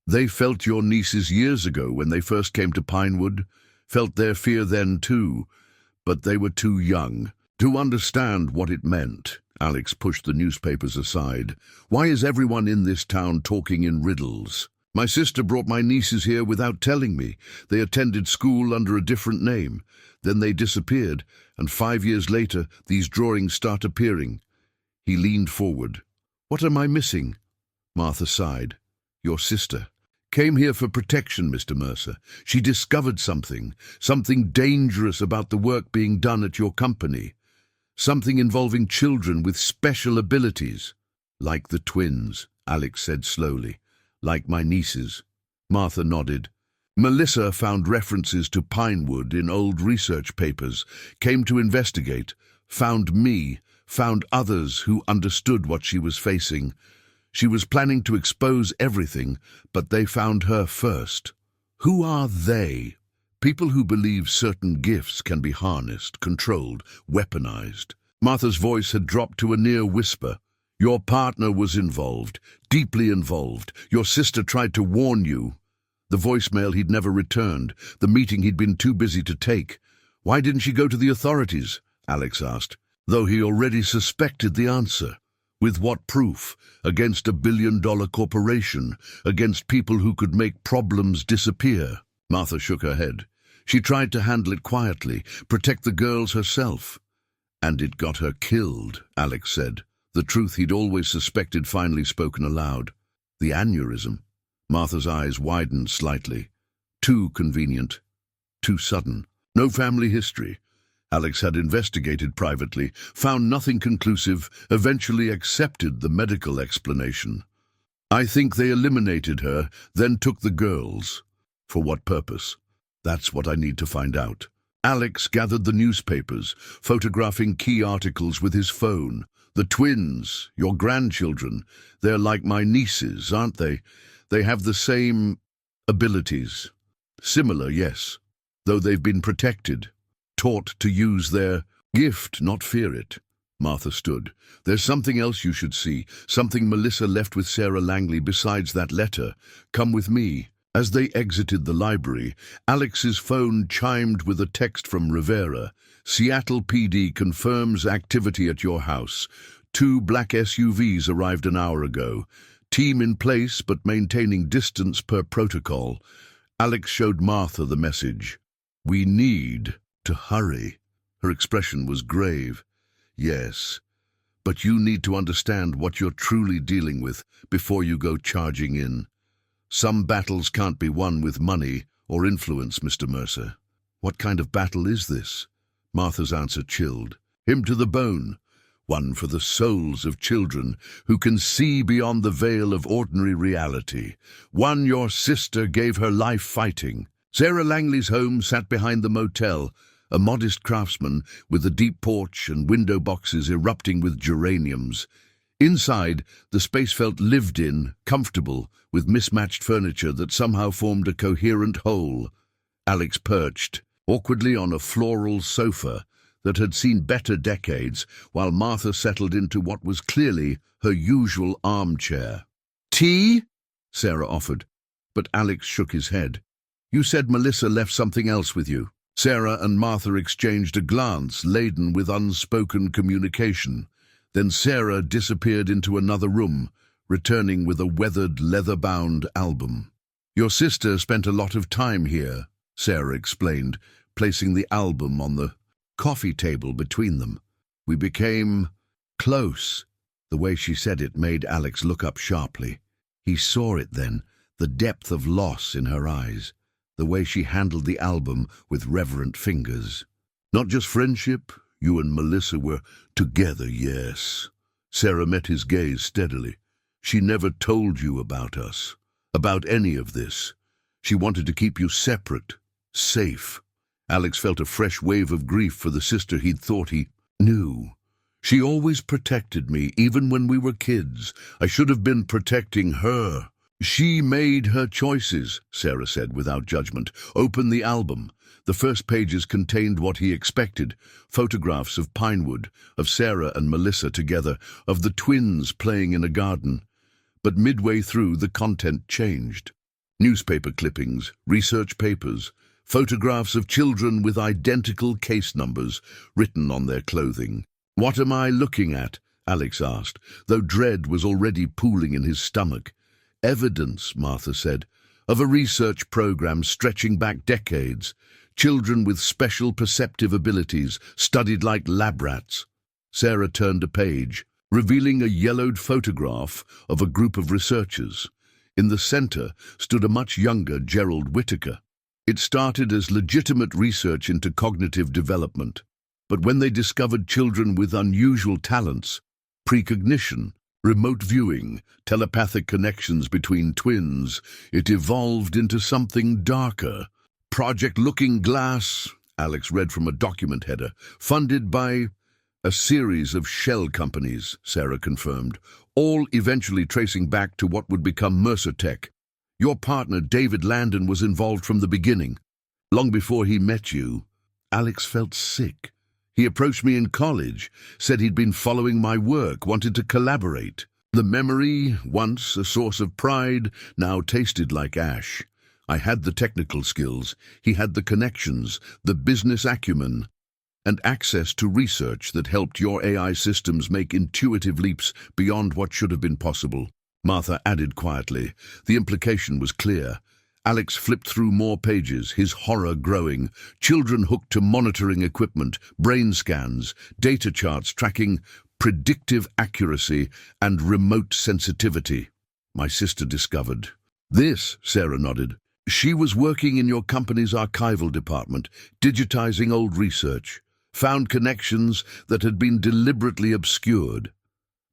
"They felt your nieces years ago when they first came to Pinewood, felt their fear then too, but they were too young to understand what it meant." Alex pushed the newspapers aside. "Why is everyone in this town talking in riddles? My sister brought my nieces here without telling me. They attended school under a different name. Then they disappeared, and 5 years later, these drawings start appearing." He leaned forward. "What am I missing?" Martha sighed. "Your sister came here for protection, Mr. Mercer. She discovered something dangerous about the work being done at your company. Something involving children with special abilities." "Like the twins," Alex said slowly. "Like my nieces." Martha nodded. "Melissa found references to Pinewood in old research papers, came to investigate, found me, found others who understood what she was facing. She was planning to expose everything, but they found her first." "Who are they?" "People who believe certain gifts can be harnessed, controlled, weaponized." Martha's voice had dropped to a near whisper. "Your partner was involved, deeply involved. Your sister tried to warn you." The voicemail he'd never returned, the meeting he'd been too busy to take. "Why didn't she go to the authorities?" Alex asked, though he already suspected the answer. With what proof? Against a billion-dollar corporation, against people who could make problems disappear. Martha shook her head. She tried to handle it quietly, protect the girls herself. And it got her killed, Alex said. The truth he'd always suspected finally spoken aloud. The aneurysm. Martha's eyes widened slightly. Too convenient. Too sudden. No family history. Alex had investigated privately, found nothing conclusive, eventually accepted the medical explanation. I think they eliminated her, then took the girls. For what purpose? That's what I need to find out. Alex gathered the newspapers, photographing key articles with his phone. The twins, your grandchildren, they're like my nieces, aren't they? They have the same abilities. Similar, yes, though they've been protected, taught to use their gift, not fear it. Martha stood. There's something else you should see, something Melissa left with Sarah Langley besides that letter. Come with me. As they exited the library, Alex's phone chimed with a text from Rivera. Seattle PD confirms activity at your house. 2 black SUVs arrived an hour ago. Team in place but maintaining distance per protocol. Alex showed Martha the message. We need to hurry. Her expression was grave. Yes, but you need to understand what you're truly dealing with before you go charging in. Some battles can't be won with money or influence, Mr. Mercer. What kind of battle is this? Martha's answer chilled. Him to the bone. One for the souls of children who can see beyond the veil of ordinary reality. One your sister gave her life fighting. Sarah Langley's home sat behind the motel, a modest craftsman with a deep porch and window boxes erupting with geraniums. Inside, the space felt lived in, comfortable, with mismatched furniture that somehow formed a coherent whole. Alex perched, awkwardly on a floral sofa that had seen better decades, while Martha settled into what was clearly her usual armchair. Tea? Sarah offered, but Alex shook his head. You said Melissa left something else with you. Sarah and Martha exchanged a glance laden with unspoken communication. Then Sarah disappeared into another room, returning with a weathered, leather-bound album. Your sister spent a lot of time here, Sarah explained, placing the album on the coffee table between them. We became close. The way she said it made Alex look up sharply. He saw it then, the depth of loss in her eyes, the way she handled the album with reverent fingers. Not just friendship. You and Melissa were together, yes. Sarah met his gaze steadily. She never told you about us, about any of this. She wanted to keep you separate, safe. Alex felt a fresh wave of grief for the sister he'd thought he knew. She always protected me, even when we were kids. I should have been protecting her. She made her choices, Sarah said without judgment. Open the album. The first pages contained what he expected, photographs of Pinewood, of Sarah and Melissa together, of the twins playing in a garden. But midway through, the content changed. Newspaper clippings, research papers, photographs of children with identical case numbers written on their clothing. What am I looking at? Alex asked, though dread was already pooling in his stomach. Evidence, Martha said, of a research program stretching back decades. Children with special perceptive abilities, studied like lab rats. Sarah turned a page, revealing a yellowed photograph of a group of researchers. In the center stood a much younger Gerald Whittaker. It started as legitimate research into cognitive development. But when they discovered children with unusual talents, precognition, remote viewing, telepathic connections between twins, it evolved into something darker. Project Looking Glass, Alex read from a document header, funded by a series of shell companies, Sarah confirmed, all eventually tracing back to what would become Mercer Tech. Your partner, David Landon, was involved from the beginning. Long before he met you, Alex felt sick. He approached me in college, said he'd been following my work, wanted to collaborate. The memory, once a source of pride, now tasted like ash. I had the technical skills, he had the connections, the business acumen, and access to research that helped your AI systems make intuitive leaps beyond what should have been possible. Martha added quietly. The implication was clear. Alex flipped through more pages, his horror growing. Children hooked to monitoring equipment, brain scans, data charts tracking predictive accuracy and remote sensitivity. My sister discovered. This, Sarah nodded. She was working in your company's archival department, digitizing old research, found connections that had been deliberately obscured.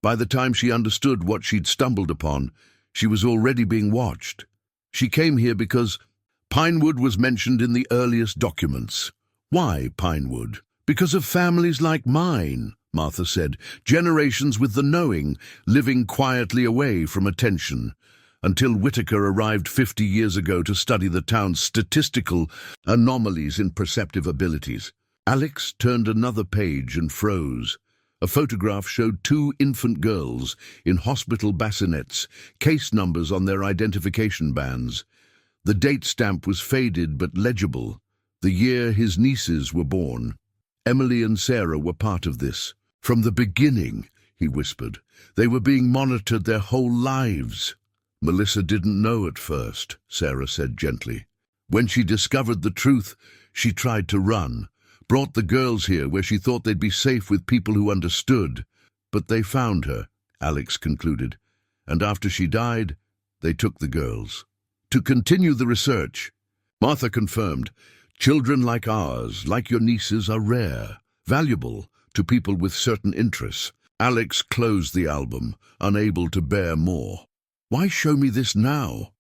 By the time she understood what she'd stumbled upon, she was already being watched. She came here because Pinewood was mentioned in the earliest documents. Why Pinewood? Because of families like mine, Martha said, generations with the knowing, living quietly away from attention, until Whitaker arrived 50 years ago to study the town's statistical anomalies in perceptive abilities. Alex turned another page and froze. A photograph showed two infant girls in hospital bassinets, case numbers on their identification bands. The date stamp was faded but legible, the year his nieces were born. Emily and Sarah were part of this. From the beginning, he whispered. They were being monitored their whole lives. Melissa didn't know at first, Sarah said gently. When she discovered the truth, she tried to run. Brought the girls here where she thought they'd be safe with people who understood. But they found her, Alex concluded. And after she died, they took the girls. To continue the research, Martha confirmed, children like ours, like your nieces, are rare, valuable to people with certain interests. Alex closed the album, unable to bear more. Why show me this now?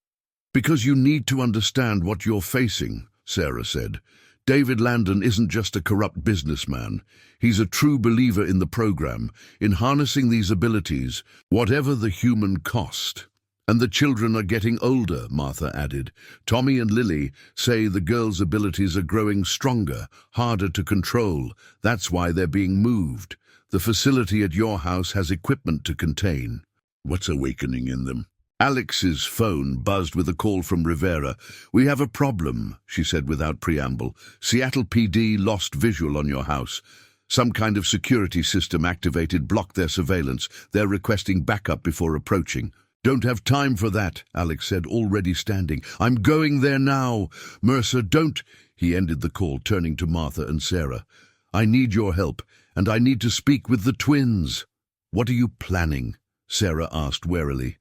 Because you need to understand what you're facing, Sarah said. David Landon isn't just a corrupt businessman. He's a true believer in the program, in harnessing these abilities, whatever the human cost. And the children are getting older, Martha added. Tommy and Lily say the girls' abilities are growing stronger, harder to control. That's why they're being moved. The facility at your house has equipment to contain. What's awakening in them? Alex's phone buzzed with a call from Rivera. We have a problem, she said without preamble. Seattle PD lost visual on your house. Some kind of security system activated blocked their surveillance. They're requesting backup before approaching. Don't have time for that, Alex said, already standing. I'm going there now. Mercer, don't... He ended the call, turning to Martha and Sarah. I need your help, and I need to speak with the twins. What are you planning? Sarah asked warily.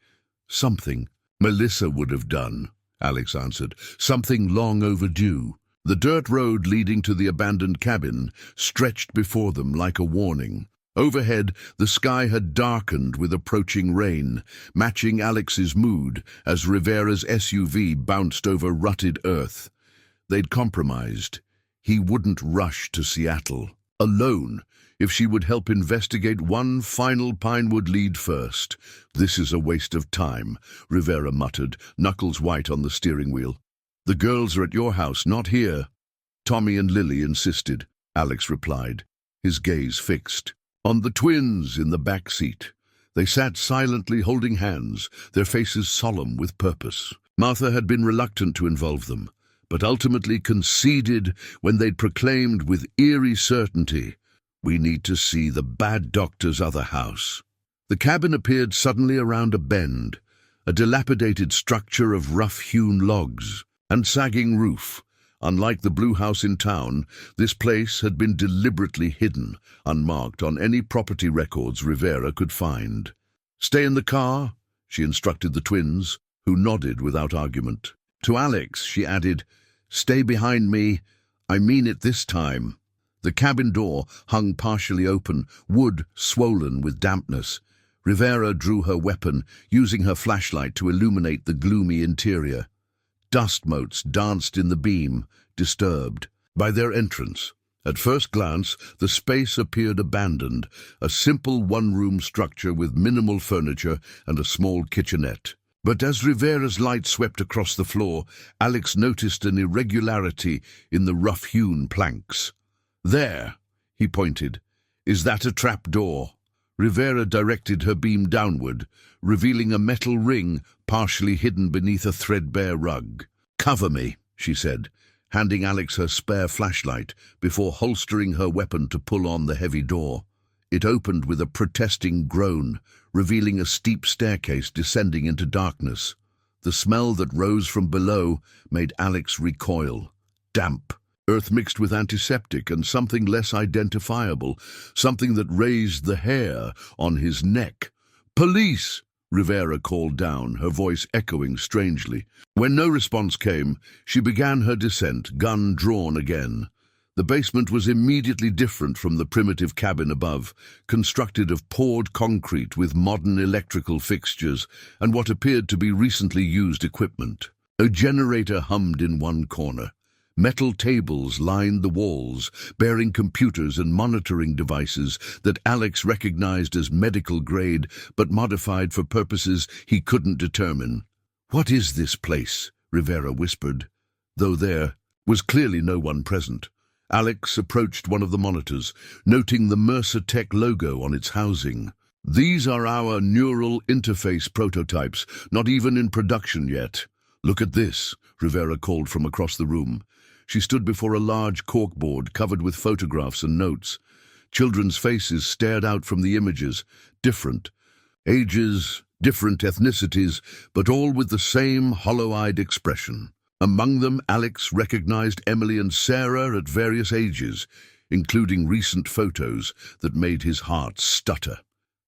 Something Melissa would have done, Alex answered. Something long overdue. The dirt road leading to the abandoned cabin stretched before them like a warning. Overhead, the sky had darkened with approaching rain, matching Alex's mood as Rivera's SUV bounced over rutted earth. They'd compromised. He wouldn't rush to Seattle alone if she would help investigate one final Pinewood lead first. This is a waste of time, Rivera muttered, knuckles white on the steering wheel. The girls are at your house, not here. Tommy and Lily insisted, Alex replied, his gaze fixed on the twins in the back seat. They sat silently holding hands, their faces solemn with purpose. Martha had been reluctant to involve them, but ultimately conceded when they'd proclaimed with eerie certainty, we need to see the bad doctor's other house. The cabin appeared suddenly around a bend, a dilapidated structure of rough-hewn logs and sagging roof. Unlike the blue house in town, this place had been deliberately hidden, unmarked on any property records Rivera could find. Stay in the car, she instructed the twins, who nodded without argument. To Alex, she added, stay behind me. I mean it this time. The cabin door hung partially open, wood swollen with dampness. Rivera drew her weapon, using her flashlight to illuminate the gloomy interior. Dust motes danced in the beam, disturbed by their entrance. At first glance, the space appeared abandoned, a simple one-room structure with minimal furniture and a small kitchenette. But as Rivera's light swept across the floor, Alex noticed an irregularity in the rough-hewn planks. There, he pointed, is that a trap door? Rivera directed her beam downward, revealing a metal ring partially hidden beneath a threadbare rug. Cover me, she said, handing Alex her spare flashlight before holstering her weapon to pull on the heavy door. It opened with a protesting groan, revealing a steep staircase descending into darkness. The smell that rose from below made Alex recoil. Damp, earth mixed with antiseptic and something less identifiable, something that raised the hair on his neck. "Police!" Rivera called down, her voice echoing strangely. When no response came, she began her descent, gun drawn again. The basement was immediately different from the primitive cabin above, constructed of poured concrete with modern electrical fixtures and what appeared to be recently used equipment. A generator hummed in one corner. Metal tables lined the walls, bearing computers and monitoring devices that Alex recognized as medical grade but modified for purposes he couldn't determine. "What is this place?" Rivera whispered, though there was clearly no one present. Alex approached one of the monitors, noting the Mercer Tech logo on its housing. "These are our neural interface prototypes, not even in production yet. Look at this," Rivera called from across the room. She stood before a large corkboard covered with photographs and notes. Children's faces stared out from the images, different ages, different ethnicities, but all with the same hollow-eyed expression. Among them, Alex recognized Emily and Sarah at various ages, including recent photos that made his heart stutter.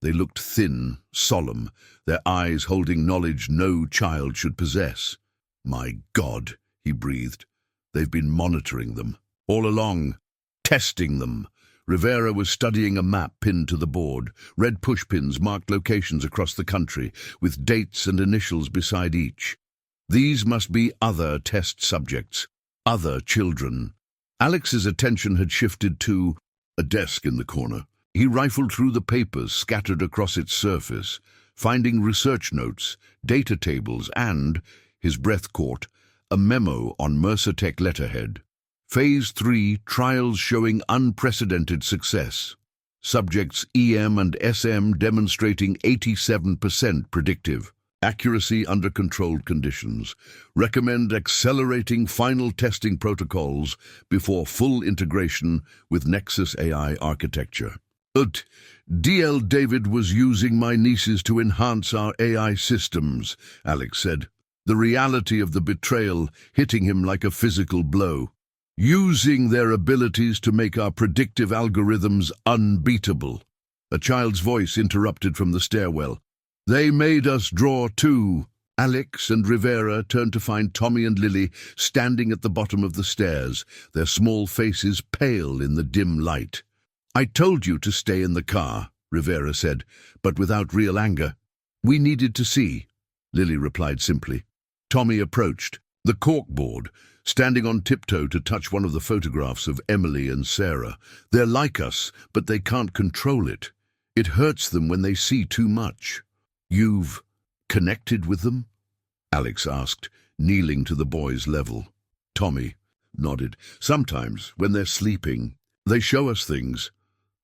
They looked thin, solemn, their eyes holding knowledge no child should possess. "My God," he breathed. "They've been monitoring them. All along. Testing them." Rivera was studying a map pinned to the board. Red pushpins marked locations across the country, with dates and initials beside each. These must be other test subjects, other children. Alex's attention had shifted to a desk in the corner. He rifled through the papers scattered across its surface, finding research notes, data tables, and, his breath caught, a memo on Mercer Tech letterhead. Phase 3 trials showing unprecedented success. Subjects EM and SM demonstrating 87% predictive. Accuracy under controlled conditions. Recommend accelerating final testing protocols before full integration with Nexus AI architecture. But DL David was using my nieces to enhance our AI systems, Alex said, the reality of the betrayal hitting him like a physical blow. Using their abilities to make our predictive algorithms unbeatable. A child's voice interrupted from the stairwell. "They made us draw too." Alex and Rivera turned to find Tommy and Lily standing at the bottom of the stairs, their small faces pale in the dim light. "I told you to stay in the car," Rivera said, but without real anger. "We needed to see," Lily replied simply. Tommy approached, the corkboard, standing on tiptoe to touch one of the photographs of Emily and Sarah. "They're like us, but they can't control it. It hurts them when they see too much." "You've connected with them?" Alex asked, kneeling to the boy's level. Tommy nodded. "Sometimes, when they're sleeping, they show us things.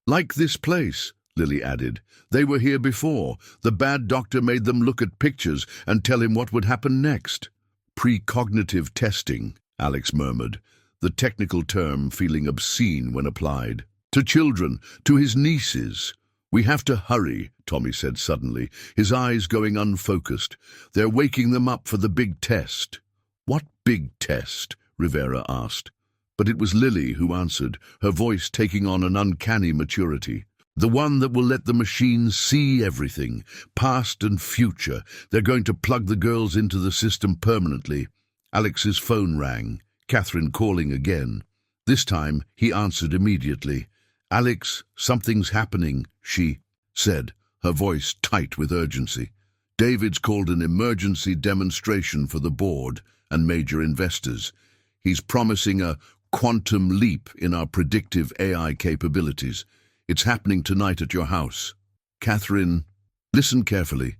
Like this place," Lily added. "They were here before. The bad doctor made them look at pictures and tell him what would happen next." "Precognitive testing," Alex murmured, the technical term feeling obscene when applied. "To children, to his nieces." "We have to hurry," Tommy said suddenly, his eyes going unfocused. "They're waking them up for the big test." "What big test?" Rivera asked. But it was Lily who answered, her voice taking on an uncanny maturity. "The one that will let the machines see everything, past and future. They're going to plug the girls into the system permanently." Alex's phone rang, Catherine calling again. This time he answered immediately. "Alex, something's happening," she said, her voice tight with urgency. "David's called an emergency demonstration for the board and major investors. He's promising a quantum leap in our predictive AI capabilities. It's happening tonight at your house." "Catherine, listen carefully,"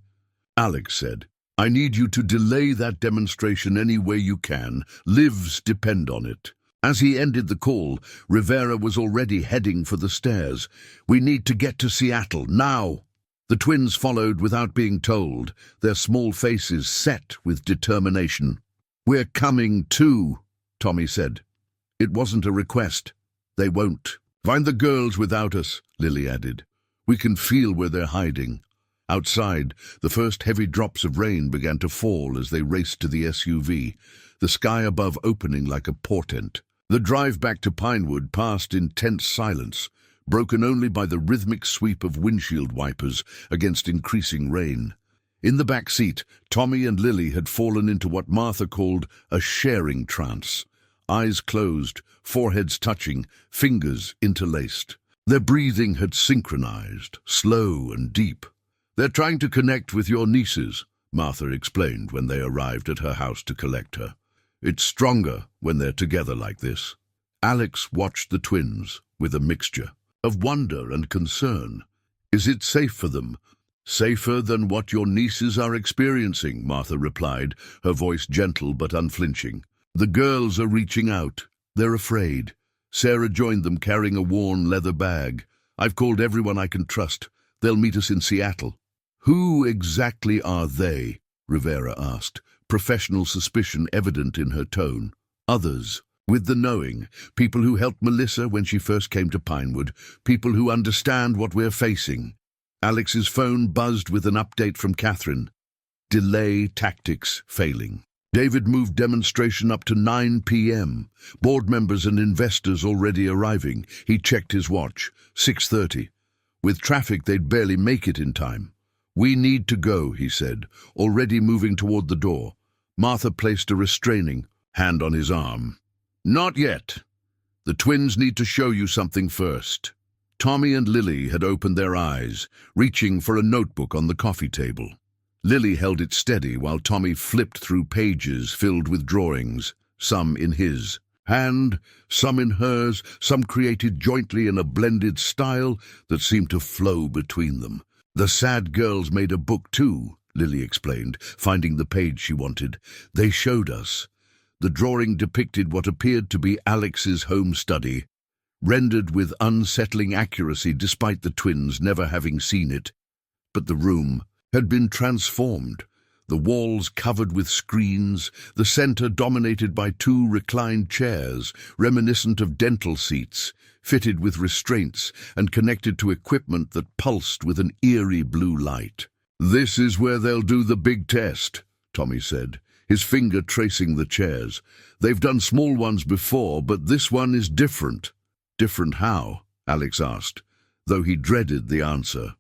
Alex said. "I need you to delay that demonstration any way you can. Lives depend on it." As he ended the call, Rivera was already heading for the stairs. "We need to get to Seattle, now." The twins followed without being told, their small faces set with determination. "We're coming too," Tommy said. "It wasn't a request. They won't." "Find the girls without us," Lily added. "We can feel where they're hiding." Outside, the first heavy drops of rain began to fall as they raced to the SUV, the sky above opening like a portent. The drive back to Pinewood passed in tense silence, broken only by the rhythmic sweep of windshield wipers against increasing rain. In the back seat, Tommy and Lily had fallen into what Martha called a sharing trance. Eyes closed, foreheads touching, fingers interlaced. Their breathing had synchronized, slow and deep. "They're trying to connect with your nieces," Martha explained when they arrived at her house to collect her. "It's stronger when they're together like this." Alex watched the twins with a mixture of wonder and concern. "Is it safe for them?" "Safer than what your nieces are experiencing," Martha replied, her voice gentle but unflinching. "The girls are reaching out. They're afraid." Sarah joined them carrying a worn leather bag. "I've called everyone I can trust. They'll meet us in Seattle." "Who exactly are they?" Rivera asked, professional suspicion evident in her tone. "Others. With the knowing. People who helped Melissa when she first came to Pinewood. People who understand what we're facing." Alex's phone buzzed with an update from Catherine. Delay tactics failing. David moved demonstration up to 9 p.m. Board members and investors already arriving. He checked his watch. 6:30. With traffic, they'd barely make it in time. "We need to go," he said, already moving toward the door. Martha placed a restraining hand on his arm. "Not yet. The twins need to show you something first." Tommy and Lily had opened their eyes, reaching for a notebook on the coffee table. Lily held it steady while Tommy flipped through pages filled with drawings, some in his hand, some in hers, some created jointly in a blended style that seemed to flow between them. "The sad girls made a book too," Lily explained, finding the page she wanted. "They showed us." The drawing depicted what appeared to be Alex's home study, rendered with unsettling accuracy despite the twins never having seen it. But the room had been transformed, the walls covered with screens, the center dominated by 2 reclined chairs, reminiscent of dental seats, fitted with restraints and connected to equipment that pulsed with an eerie blue light. "This is where they'll do the big test," Tommy said, his finger tracing the chairs. "They've done small ones before, but this one is different." "Different how?" Alex asked, though he dreaded the answer.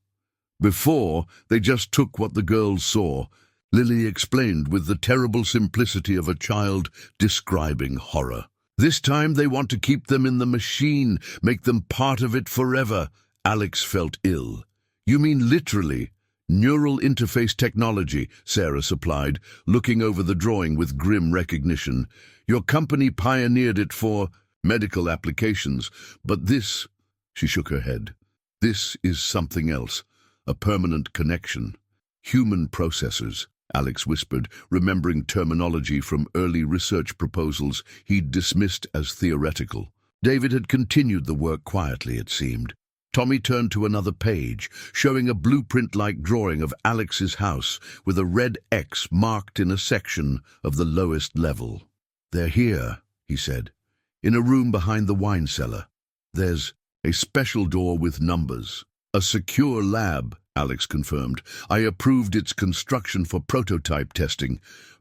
"Before, they just took what the girls saw," Lily explained with the terrible simplicity of a child describing horror. "This time they want to keep them in the machine, make them part of it forever." Alex felt ill. "You mean literally?" "Neural interface technology," Sarah supplied, looking over the drawing with grim recognition. "Your company pioneered it for medical applications, but this—" She shook her head. "This is something else. A permanent connection." "Human processors," Alex whispered, remembering terminology from early research proposals he'd dismissed as theoretical. David had continued the work quietly, it seemed. Tommy turned to another page, showing a blueprint-like drawing of Alex's house with a red X marked in a section of the lowest level. "They're here," he said, "in a room behind the wine cellar. There's a special door with numbers." "A secure lab," Alex confirmed. "I approved its construction for prototype testing.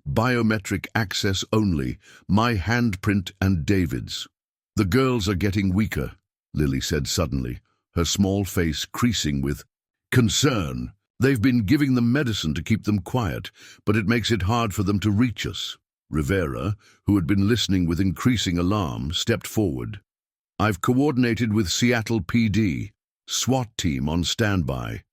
Biometric access only, my handprint and David's." "The girls are getting weaker," Lily said suddenly, her small face creasing with concern. "They've been giving them medicine to keep them quiet, but it makes it hard for them to reach us." Rivera, who had been listening with increasing alarm, stepped forward. "I've coordinated with Seattle PD. SWAT team on standby.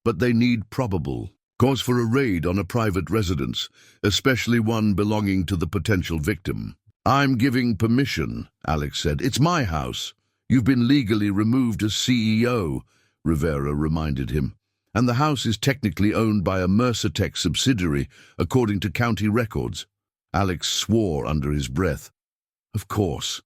But they need probable cause for a raid on a private residence, especially one belonging to the potential victim." "I'm giving permission," Alex said. "It's my house." "You've been legally removed as CEO," Rivera reminded him. "And the house is technically owned by a Mercer Tech subsidiary, according to county records." Alex swore under his breath. Of course.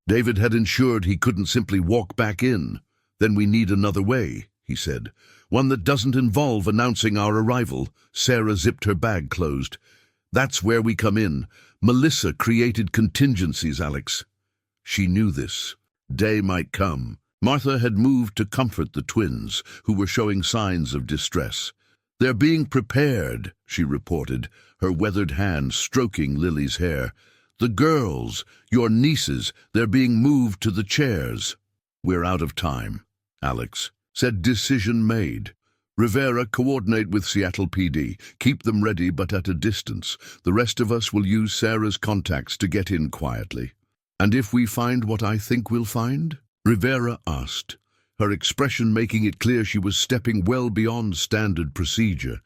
David had ensured he couldn't simply walk back in. "Then we need another way," he said. "One that doesn't involve announcing our arrival." Sarah zipped her bag closed. "That's where we come in. Melissa created contingencies, Alex." She knew this. Day might come. Martha had moved to comfort the twins, who were showing signs of distress. "They're being prepared," she reported, her weathered hand stroking Lily's hair. "The girls, your nieces, they're being moved to the chairs." "We're out of time," Alex said. "Decision made. Rivera, coordinate with Seattle PD. Keep them ready but at a distance. The rest of us will use Sarah's contacts to get in quietly." "And if we find what I think we'll find?" Rivera asked, her expression making it clear she was stepping well beyond standard procedure.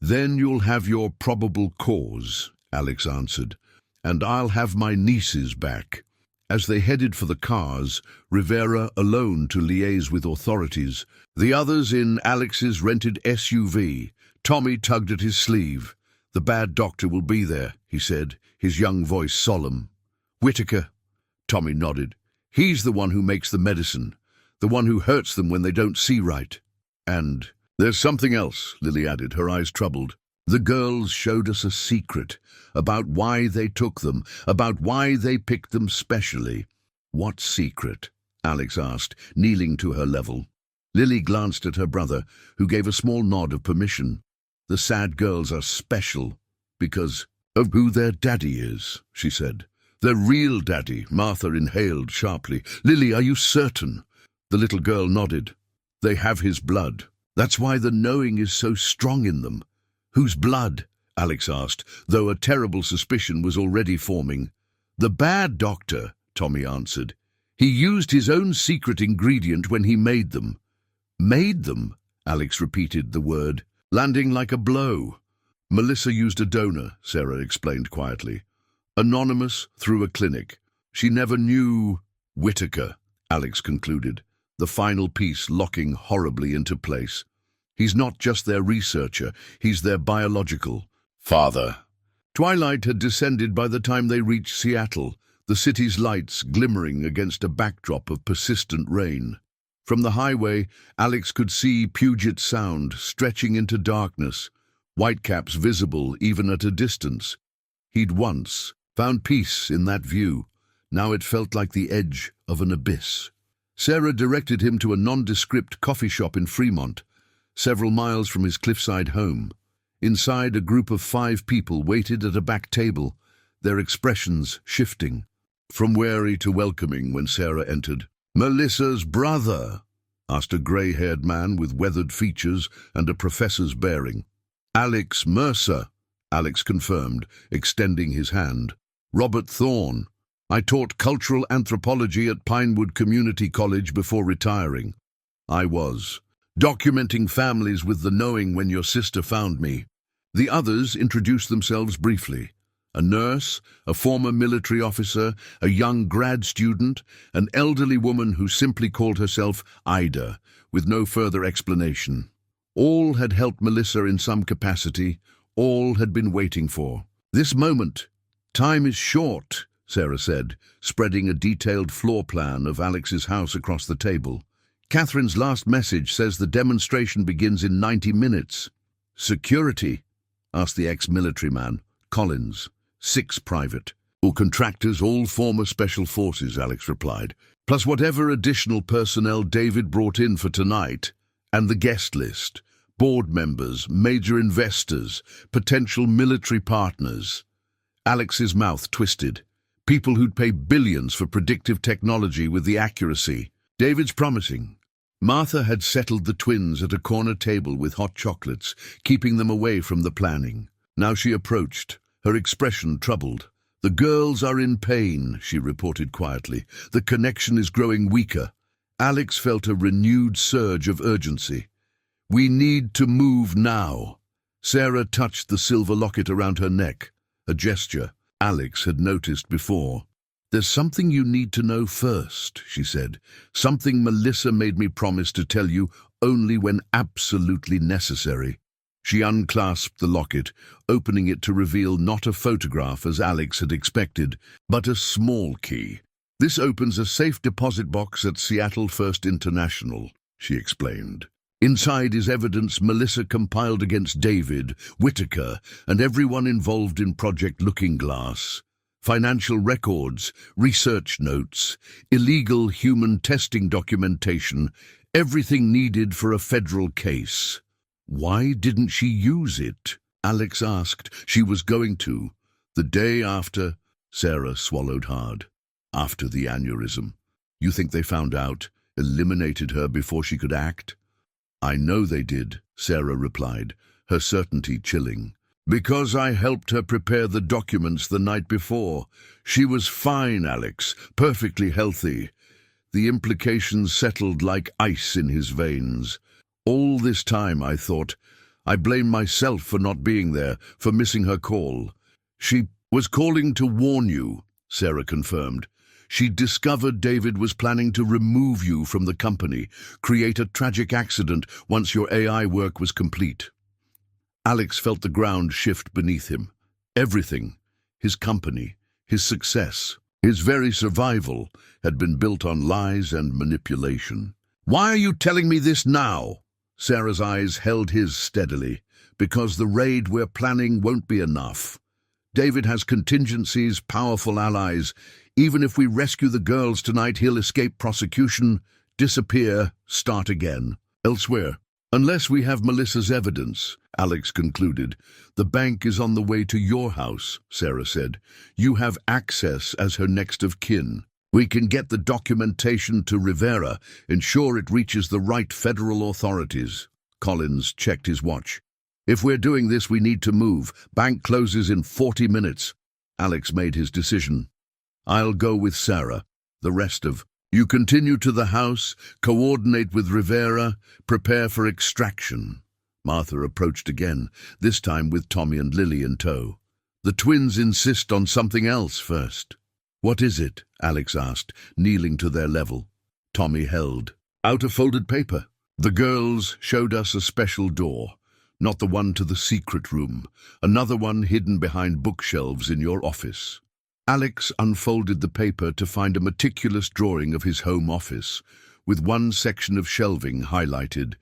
"Then you'll have your probable cause," Alex answered, "and I'll have my nieces back." As they headed for the cars, Rivera alone to liaise with authorities, the others in Alex's rented SUV. Tommy tugged at his sleeve. "The bad doctor will be there," he said, his young voice solemn. "Whitaker?" Tommy nodded. "He's the one who makes the medicine, the one who hurts them when they don't see right." "And there's something else," Lily added, her eyes troubled. "The girls showed us a secret about why they took them, about why they picked them specially." "What secret?" Alex asked, kneeling to her level. Lily glanced at her brother, who gave a small nod of permission. "The sad girls are special because of who their daddy is," she said. "Their real daddy," Martha inhaled sharply. "Lily, are you certain?" The little girl nodded. "They have his blood. That's why the knowing is so strong in them." "Whose blood?" Alex asked, though a terrible suspicion was already forming. "The bad doctor," Tommy answered. "He used his own secret ingredient when he made them." "Made them?" Alex repeated the word, landing like a blow. "Melissa used a donor," Sarah explained quietly. "Anonymous through a clinic. She never knew Whitaker," Alex concluded, the final piece locking horribly into place. "He's not just their researcher, he's their biological father." Twilight had descended by the time they reached Seattle, the city's lights glimmering against a backdrop of persistent rain. From the highway, Alex could see Puget Sound stretching into darkness, whitecaps visible even at a distance. He'd once found peace in that view. Now it felt like the edge of an abyss. Sarah directed him to a nondescript coffee shop in Fremont, several miles from his cliffside home. Inside, a group of 5 people waited at a back table, their expressions shifting, from wary to welcoming when Sarah entered. "Melissa's brother?" asked a grey-haired man with weathered features and a professor's bearing. "Alex Mercer," Alex confirmed, extending his hand. "Robert Thorne. I taught cultural anthropology at Pinewood Community College before retiring. I was documenting families with the knowing when your sister found me." The others introduced themselves briefly. A nurse, a former military officer, a young grad student, an elderly woman who simply called herself Ida, with no further explanation. All had helped Melissa in some capacity, all had been waiting for this moment. "Time is short," Sarah said, spreading a detailed floor plan of Alex's house across the table. "Catherine's last message says the demonstration begins in 90 minutes. "Security?" asked the ex-military man, Collins. 6 private. "All contractors, all former special forces," Alex replied. "Plus whatever additional personnel David brought in for tonight. And the guest list. Board members, major investors, potential military partners." Alex's mouth twisted. People who'd pay billions for predictive technology with the accuracy. David's promising. Martha had settled the twins at a corner table with hot chocolates, keeping them away from the planning. Now she approached, her expression troubled. "The girls are in pain," she reported quietly. "The connection is growing weaker." Alex felt a renewed surge of urgency. "We need to move now." Sarah touched the silver locket around her neck, a gesture Alex had noticed before. "There's something you need to know first," she said. "Something Melissa made me promise to tell you only when absolutely necessary." She unclasped the locket, opening it to reveal not a photograph as Alex had expected, but a small key. "This opens a safe deposit box at Seattle First International," she explained. "Inside is evidence Melissa compiled against David, Whitaker, and everyone involved in Project Looking Glass. Financial records, research notes, illegal human testing documentation, everything needed for a federal case." Why didn't she use it? Alex asked. She was going to. The day after, Sarah swallowed hard. After the aneurysm. You think they found out, eliminated her before she could act? I know they did, Sarah replied, her certainty chilling. Because I helped her prepare the documents the night before. She was fine, Alex, perfectly healthy. The implications settled like ice in his veins. All this time, I thought, I blame myself for not being there, for missing her call. She was calling to warn you, Sarah confirmed. She discovered David was planning to remove you from the company, create a tragic accident once your AI work was complete. Alex felt the ground shift beneath him. Everything, his company, his success, his very survival, had been built on lies and manipulation. Why are you telling me this now? Sarah's eyes held his steadily. Because the raid we're planning won't be enough. David has contingencies, powerful allies. Even if we rescue the girls tonight, he'll escape prosecution, disappear, start again. Elsewhere. Unless we have Melissa's evidence, Alex concluded. The bank is on the way to your house, Sarah said. You have access as her next of kin. We can get the documentation to Rivera, ensure it reaches the right federal authorities. Collins checked his watch. If we're doing this, we need to move. Bank closes in 40 minutes. Alex made his decision. I'll go with Sarah. The rest of you continue to the house, coordinate with Rivera, prepare for extraction. Martha approached again, this time with Tommy and Lily in tow. The twins insist on something else first. What is it? Alex asked, kneeling to their level. Tommy held out a folded paper. The girls showed us a special door, not the one to the secret room, another one hidden behind bookshelves in your office. Alex unfolded the paper to find a meticulous drawing of his home office, with one section of shelving highlighted.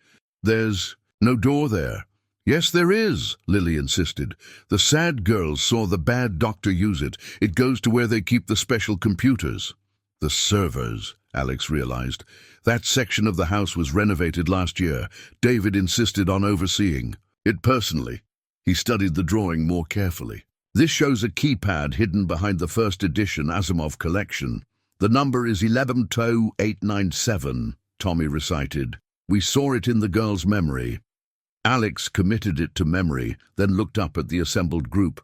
There's no door there. Yes, there is, Lily insisted. The sad girls saw the bad doctor use it. It goes to where they keep the special computers. The servers, Alex realized. That section of the house was renovated last year. David insisted on overseeing it personally. He studied the drawing more carefully. This shows a keypad hidden behind the first edition Asimov collection. The number is 112897, Tommy recited. We saw it in the girl's memory. Alex committed it to memory, then looked up at the assembled group.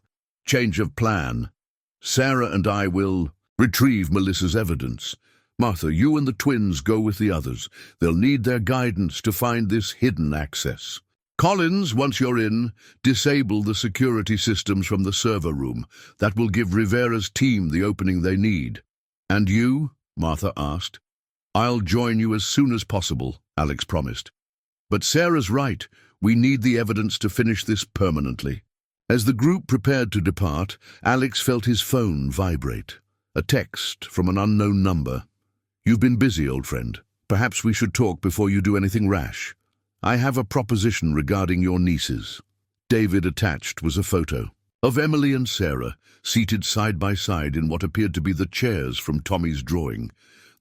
Change of plan. Sarah and I will retrieve Melissa's evidence. Martha, you and the twins go with the others. They'll need their guidance to find this hidden access. Collins, once you're in, disable the security systems from the server room. That will give Rivera's team the opening they need. And you? Martha asked. I'll join you as soon as possible, Alex promised. But Sarah's right. We need the evidence to finish this permanently. As the group prepared to depart, Alex felt his phone vibrate. A text from an unknown number. You've been busy, old friend. Perhaps we should talk before you do anything rash. I have a proposition regarding your nieces. David attached was a photo of Emily and Sarah, seated side by side in what appeared to be the chairs from Tommy's drawing,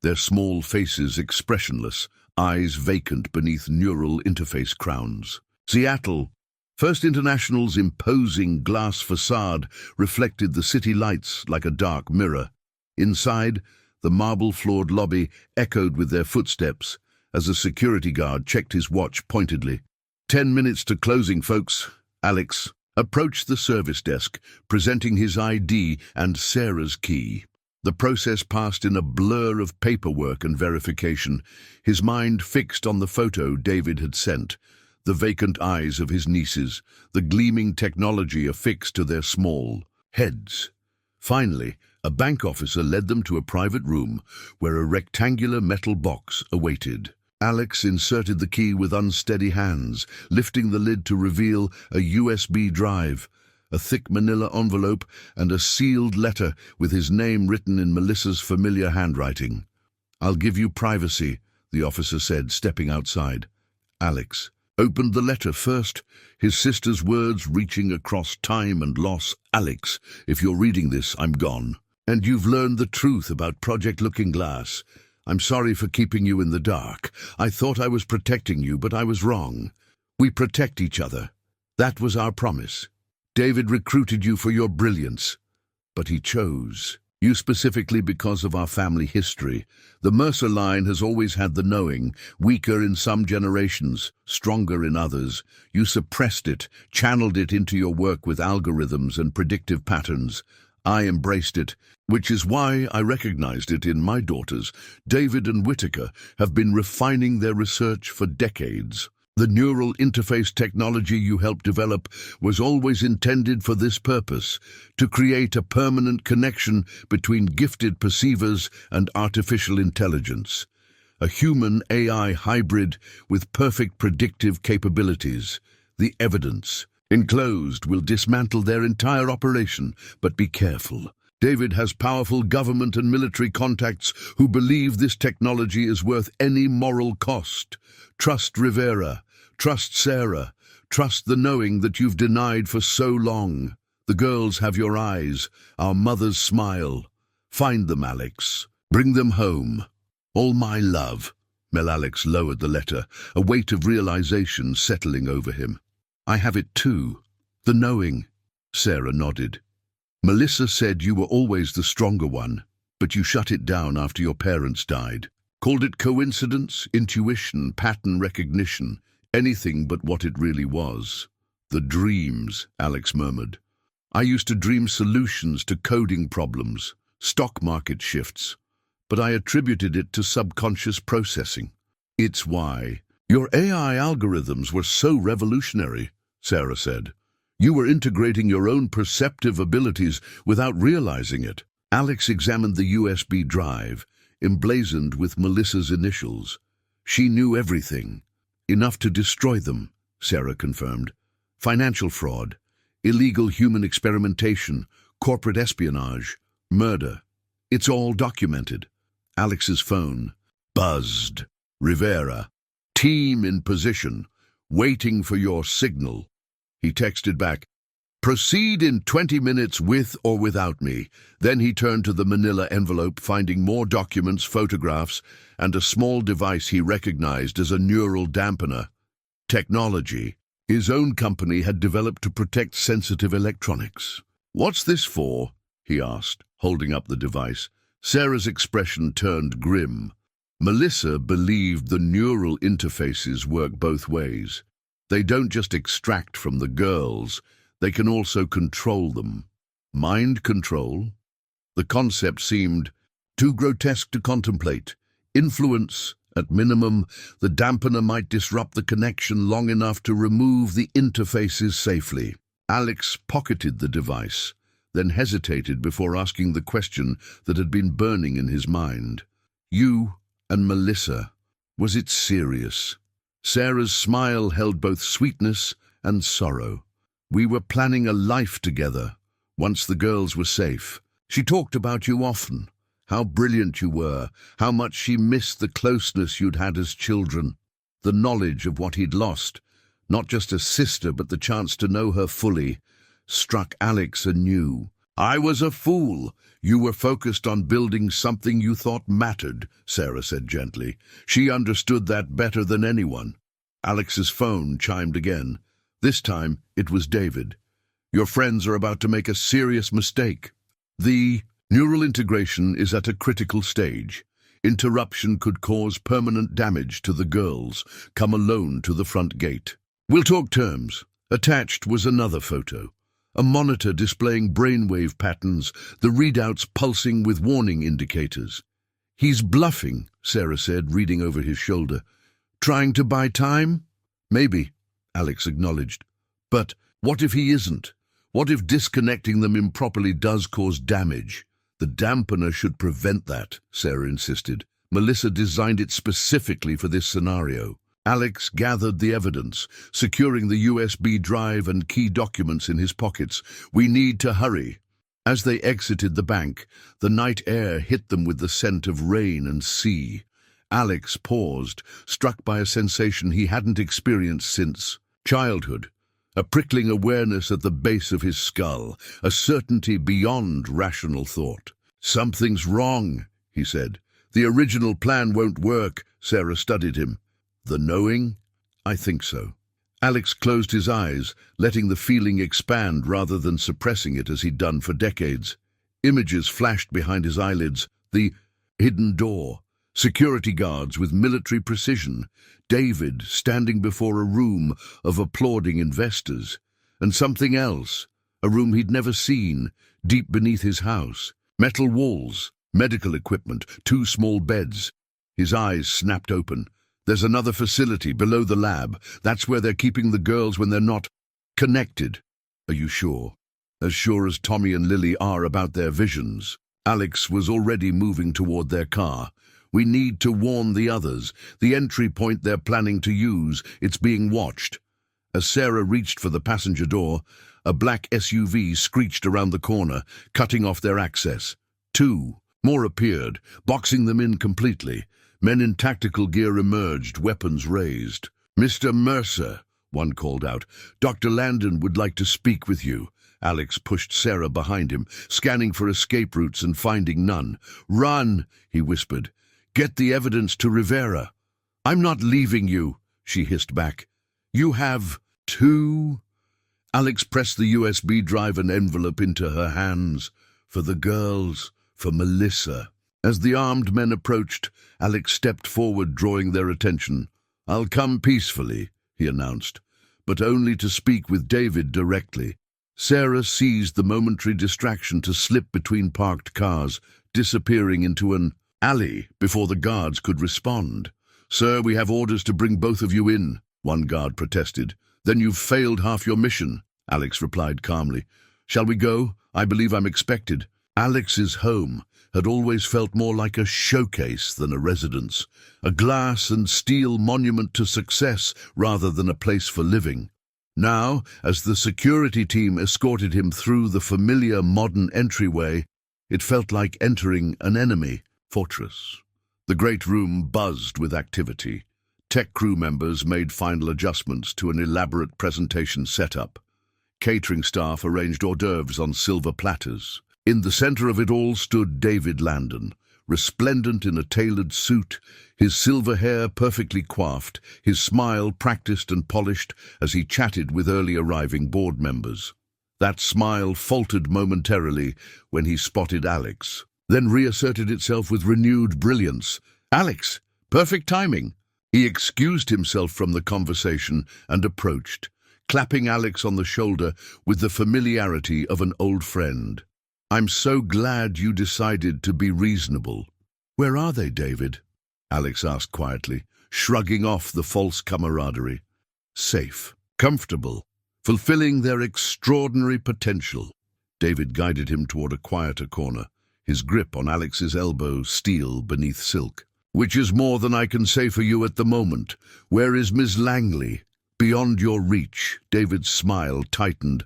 their small faces expressionless, eyes vacant beneath neural interface crowns. Seattle. First International's imposing glass facade reflected the city lights like a dark mirror. Inside, the marble-floored lobby echoed with their footsteps as a security guard checked his watch pointedly. 10 minutes to closing, folks. Alex approached the service desk, presenting his ID and Sarah's key. The process passed in a blur of paperwork and verification, his mind fixed on the photo David had sent, the vacant eyes of his nieces, the gleaming technology affixed to their small heads. Finally, a bank officer led them to a private room where a rectangular metal box awaited. Alex inserted the key with unsteady hands, lifting the lid to reveal a USB drive, a thick manila envelope, and a sealed letter with his name written in Melissa's familiar handwriting. I'll give you privacy, the officer said, stepping outside. Alex opened the letter first, his sister's words reaching across time and loss. Alex, if you're reading this, I'm gone. And you've learned the truth about Project Looking Glass. I'm sorry for keeping you in the dark. I thought I was protecting you, but I was wrong. We protect each other. That was our promise. David recruited you for your brilliance, but he chose you specifically because of our family history. The Mercer line has always had the knowing, weaker in some generations, stronger in others. You suppressed it, channeled it into your work with algorithms and predictive patterns. I embraced it, which is why I recognized it in my daughters. David and Whitaker have been refining their research for decades. The neural interface technology you helped develop was always intended for this purpose, to create a permanent connection between gifted perceivers and artificial intelligence. A human-AI hybrid with perfect predictive capabilities. The evidence, enclosed, will dismantle their entire operation, but be careful. David has powerful government and military contacts who believe this technology is worth any moral cost. Trust Rivera. Trust Sarah. Trust the knowing that you've denied for so long. The girls have your eyes, our mother's smile. Find them, Alex. Bring them home. All my love. Alex lowered the letter, a weight of realization settling over him. I have it too. The knowing. Sarah nodded. Melissa said you were always the stronger one, but you shut it down after your parents died. Called it coincidence, intuition, pattern recognition. Anything but what it really was. The dreams, Alex murmured. I used to dream solutions to coding problems, stock market shifts, but I attributed it to subconscious processing. It's why your AI algorithms were so revolutionary, Sarah said. You were integrating your own perceptive abilities without realizing it. Alex examined the USB drive, emblazoned with Melissa's initials. She knew everything. Enough to destroy them, Sarah confirmed. Financial fraud, illegal human experimentation, corporate espionage, murder. It's all documented. Alex's phone buzzed. Rivera. Team in position, waiting for your signal. He texted back, proceed in 20 minutes with or without me. Then he turned to the manila envelope, finding more documents, photographs, and a small device he recognized as a neural dampener. Technology his own company had developed to protect sensitive electronics. What's this for? He asked, holding up the device. Sarah's expression turned grim. Melissa believed the neural interfaces work both ways. They don't just extract from the girls, they can also control them. Mind control? The concept seemed too grotesque to contemplate. Influence, at minimum, the dampener might disrupt the connection long enough to remove the interfaces safely. Alex pocketed the device, then hesitated before asking the question that had been burning in his mind. You and Melissa, was it serious? Sarah's smile held both sweetness and sorrow. We were planning a life together, once the girls were safe. She talked about you often, how brilliant you were, how much she missed the closeness you'd had as children, the knowledge of what he'd lost, not just a sister but the chance to know her fully, struck Alex anew. I was a fool. You were focused on building something you thought mattered, Sarah said gently. She understood that better than anyone. Alex's phone chimed again. This time, it was David. Your friends are about to make a serious mistake. The neural integration is at a critical stage. Interruption could cause permanent damage to the girls. Come alone to the front gate. We'll talk terms. Attached was another photo. A monitor displaying brainwave patterns, the readouts pulsing with warning indicators. He's bluffing, Sarah said, reading over his shoulder. Trying to buy time? Maybe, Alex acknowledged. But what if he isn't? What if disconnecting them improperly does cause damage? The dampener should prevent that, Sarah insisted. Melissa designed it specifically for this scenario. Alex gathered the evidence, securing the USB drive and key documents in his pockets. We need to hurry. As they exited the bank, the night air hit them with the scent of rain and sea. Alex paused, struck by a sensation he hadn't experienced since childhood. A prickling awareness at the base of his skull, a certainty beyond rational thought. Something's wrong, he said. The original plan won't work, Sarah studied him. The knowing? I think so. Alex closed his eyes, letting the feeling expand rather than suppressing it as he'd done for decades. Images flashed behind his eyelids. The hidden door, security guards with military precision, David standing before a room of applauding investors, and something else, a room he'd never seen, deep beneath his house. Metal walls, medical equipment, 2 small beds. His eyes snapped open. There's another facility below the lab. That's where they're keeping the girls when they're not connected. Are you sure? As sure as Tommy and Lily are about their visions. Alex was already moving toward their car. We need to warn the others. The entry point they're planning to use, it's being watched. As Sarah reached for the passenger door, a black SUV screeched around the corner, cutting off their access. 2 more appeared, boxing them in completely. Men in tactical gear emerged, weapons raised. "Mr. Mercer," one called out. "Dr. Landon would like to speak with you." Alex pushed Sarah behind him, scanning for escape routes and finding none. "Run," he whispered. "Get the evidence to Rivera." "I'm not leaving you," she hissed back. "You have 2..." Alex pressed the USB drive and envelope into her hands. "For the girls, for Melissa." As the armed men approached, Alex stepped forward, drawing their attention. "I'll come peacefully," he announced, "but only to speak with David directly." Sarah seized the momentary distraction to slip between parked cars, disappearing into an alley before the guards could respond. "Sir, we have orders to bring both of you in," one guard protested. "Then you've failed half your mission," Alex replied calmly. "Shall we go? I believe I'm expected." Alex's home had always felt more like a showcase than a residence, a glass and steel monument to success rather than a place for living. Now, as the security team escorted him through the familiar modern entryway, it felt like entering an enemy fortress. The great room buzzed with activity. Tech crew members made final adjustments to an elaborate presentation setup. Catering staff arranged hors d'oeuvres on silver platters. In the center of it all stood David Landon, resplendent in a tailored suit, his silver hair perfectly coiffed, his smile practiced and polished as he chatted with early arriving board members. That smile faltered momentarily when he spotted Alex, then reasserted itself with renewed brilliance. "Alex, perfect timing." He excused himself from the conversation and approached, clapping Alex on the shoulder with the familiarity of an old friend. "I'm so glad you decided to be reasonable." "Where are they, David?" Alex asked quietly, shrugging off the false camaraderie. "Safe, comfortable, fulfilling their extraordinary potential." David guided him toward a quieter corner, his grip on Alex's elbow steel beneath silk. "Which is more than I can say for you at the moment. Where is Miss Langley?" "Beyond your reach." David's smile tightened.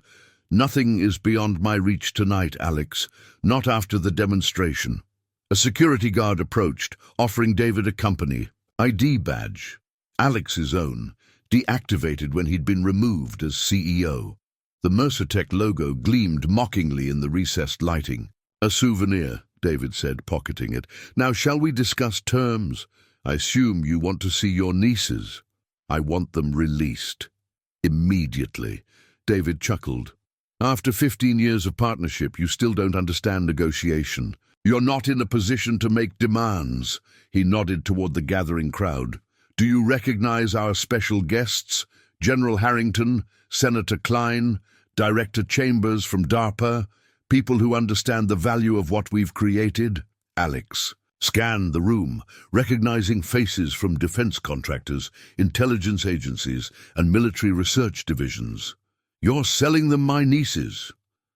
"Nothing is beyond my reach tonight, Alex. Not after the demonstration." A security guard approached, offering David a company ID badge. Alex's own, deactivated when he'd been removed as CEO. The Mercer Tech logo gleamed mockingly in the recessed lighting. "A souvenir," David said, pocketing it. "Now shall we discuss terms? I assume you want to see your nieces." "I want them released. Immediately." David chuckled. "After 15 years of partnership, you still don't understand negotiation. You're not in a position to make demands." He nodded toward the gathering crowd. "Do you recognize our special guests? General Harrington, Senator Klein, Director Chambers from DARPA, people who understand the value of what we've created?" Alex scanned the room, recognizing faces from defense contractors, intelligence agencies, and military research divisions. "You're selling them my nieces."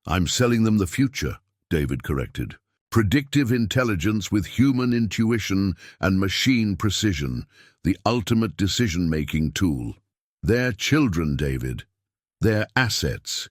"I'm selling them the future," David corrected. "Predictive intelligence with human intuition and machine precision, the ultimate decision-making tool. They're children, David. They're assets,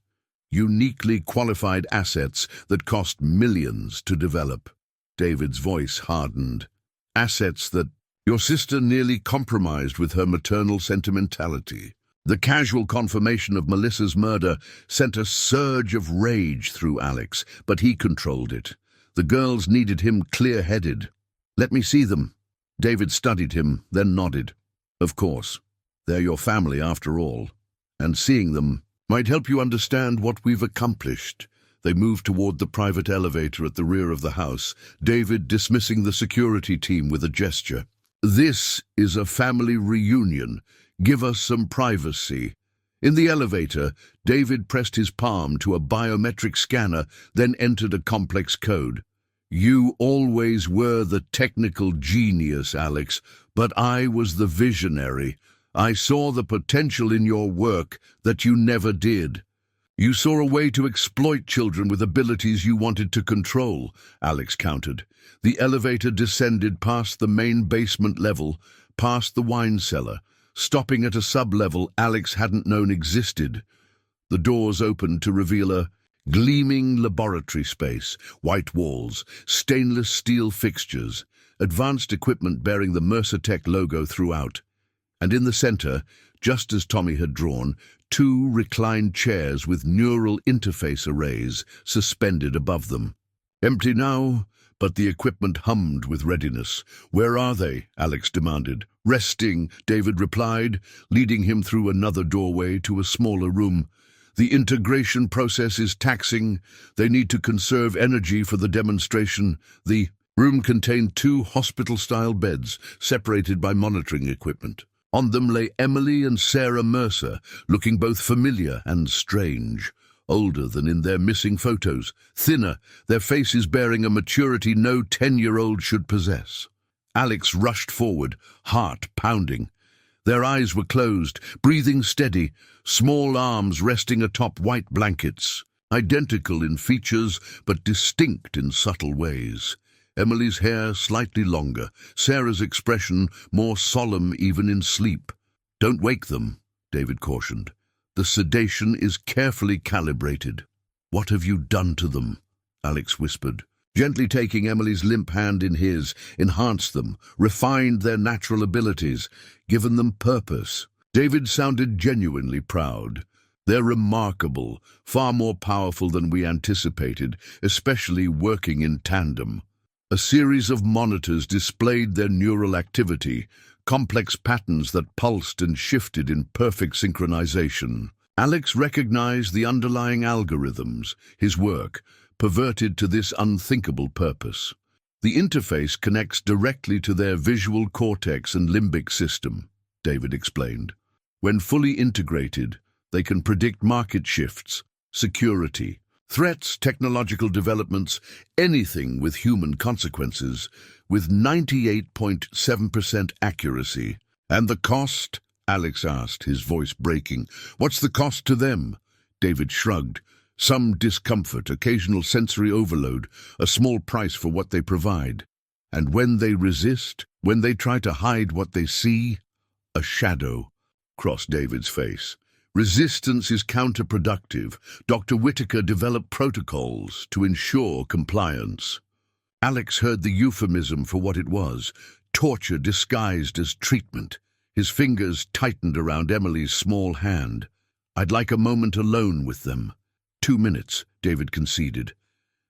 uniquely qualified assets that cost millions to develop." David's voice hardened. "Assets that your sister nearly compromised with her maternal sentimentality." The casual confirmation of Melissa's murder sent a surge of rage through Alex, but he controlled it. The girls needed him clear-headed. "Let me see them." David studied him, then nodded. "Of course. They're your family after all." and seeing them might help you understand what we've accomplished. They moved toward the private elevator at the rear of the house, David dismissing the security team with a gesture. This is a family reunion. Give us some privacy. In the elevator, David pressed his palm to a biometric scanner, then entered a complex code. You always were the technical genius, Alex, but I was the visionary. I saw the potential in your work that you never did. You saw a way to exploit children with abilities you wanted to control, Alex countered. The elevator descended past the main basement level, past the wine cellar, stopping at a sub-level Alex hadn't known existed. The doors opened to reveal a gleaming laboratory space, white walls, stainless steel fixtures, advanced equipment bearing the Mercer logo throughout. And in the center, just as Tommy had drawn, two reclined chairs with neural interface arrays suspended above them. Empty now, but the equipment hummed with readiness. Where are they? Alex demanded. Resting, David replied, leading him through another doorway to a smaller room. The integration process is taxing. They need to conserve energy for the demonstration. The room contained two hospital-style beds, separated by monitoring equipment. On them lay Emily and Sarah Mercer, looking both familiar and strange. Older than in their missing photos, thinner, their faces bearing a maturity no 10-year-old should possess. Alex rushed forward, heart pounding. Their eyes were closed, breathing steady, small arms resting atop white blankets, identical in features but distinct in subtle ways. Emily's hair slightly longer, Sarah's expression more solemn even in sleep. Don't wake them, David cautioned. The sedation is carefully calibrated. What have you done to them? Alex whispered, gently taking Emily's limp hand in his, enhanced them, refined their natural abilities, given them purpose. David sounded genuinely proud. They're remarkable, far more powerful than we anticipated, especially working in tandem. A series of monitors displayed their neural activity, complex patterns that pulsed and shifted in perfect synchronization. Alex recognized the underlying algorithms, his work, perverted to this unthinkable purpose. The interface connects directly to their visual cortex and limbic system, David explained. When fully integrated, they can predict market shifts, security, threats, technological developments, anything with human consequences, with 98.7% accuracy. And the cost? Alex asked, his voice breaking. What's the cost to them? David shrugged. Some discomfort, occasional sensory overload, a small price for what they provide. And when they resist, when they try to hide what they see, a shadow crossed David's face. Resistance is counterproductive. Dr. Whitaker developed protocols to ensure compliance. Alex heard the euphemism for what it was, torture disguised as treatment. His fingers tightened around Emily's small hand. I'd like a moment alone with them. 2 minutes, David conceded.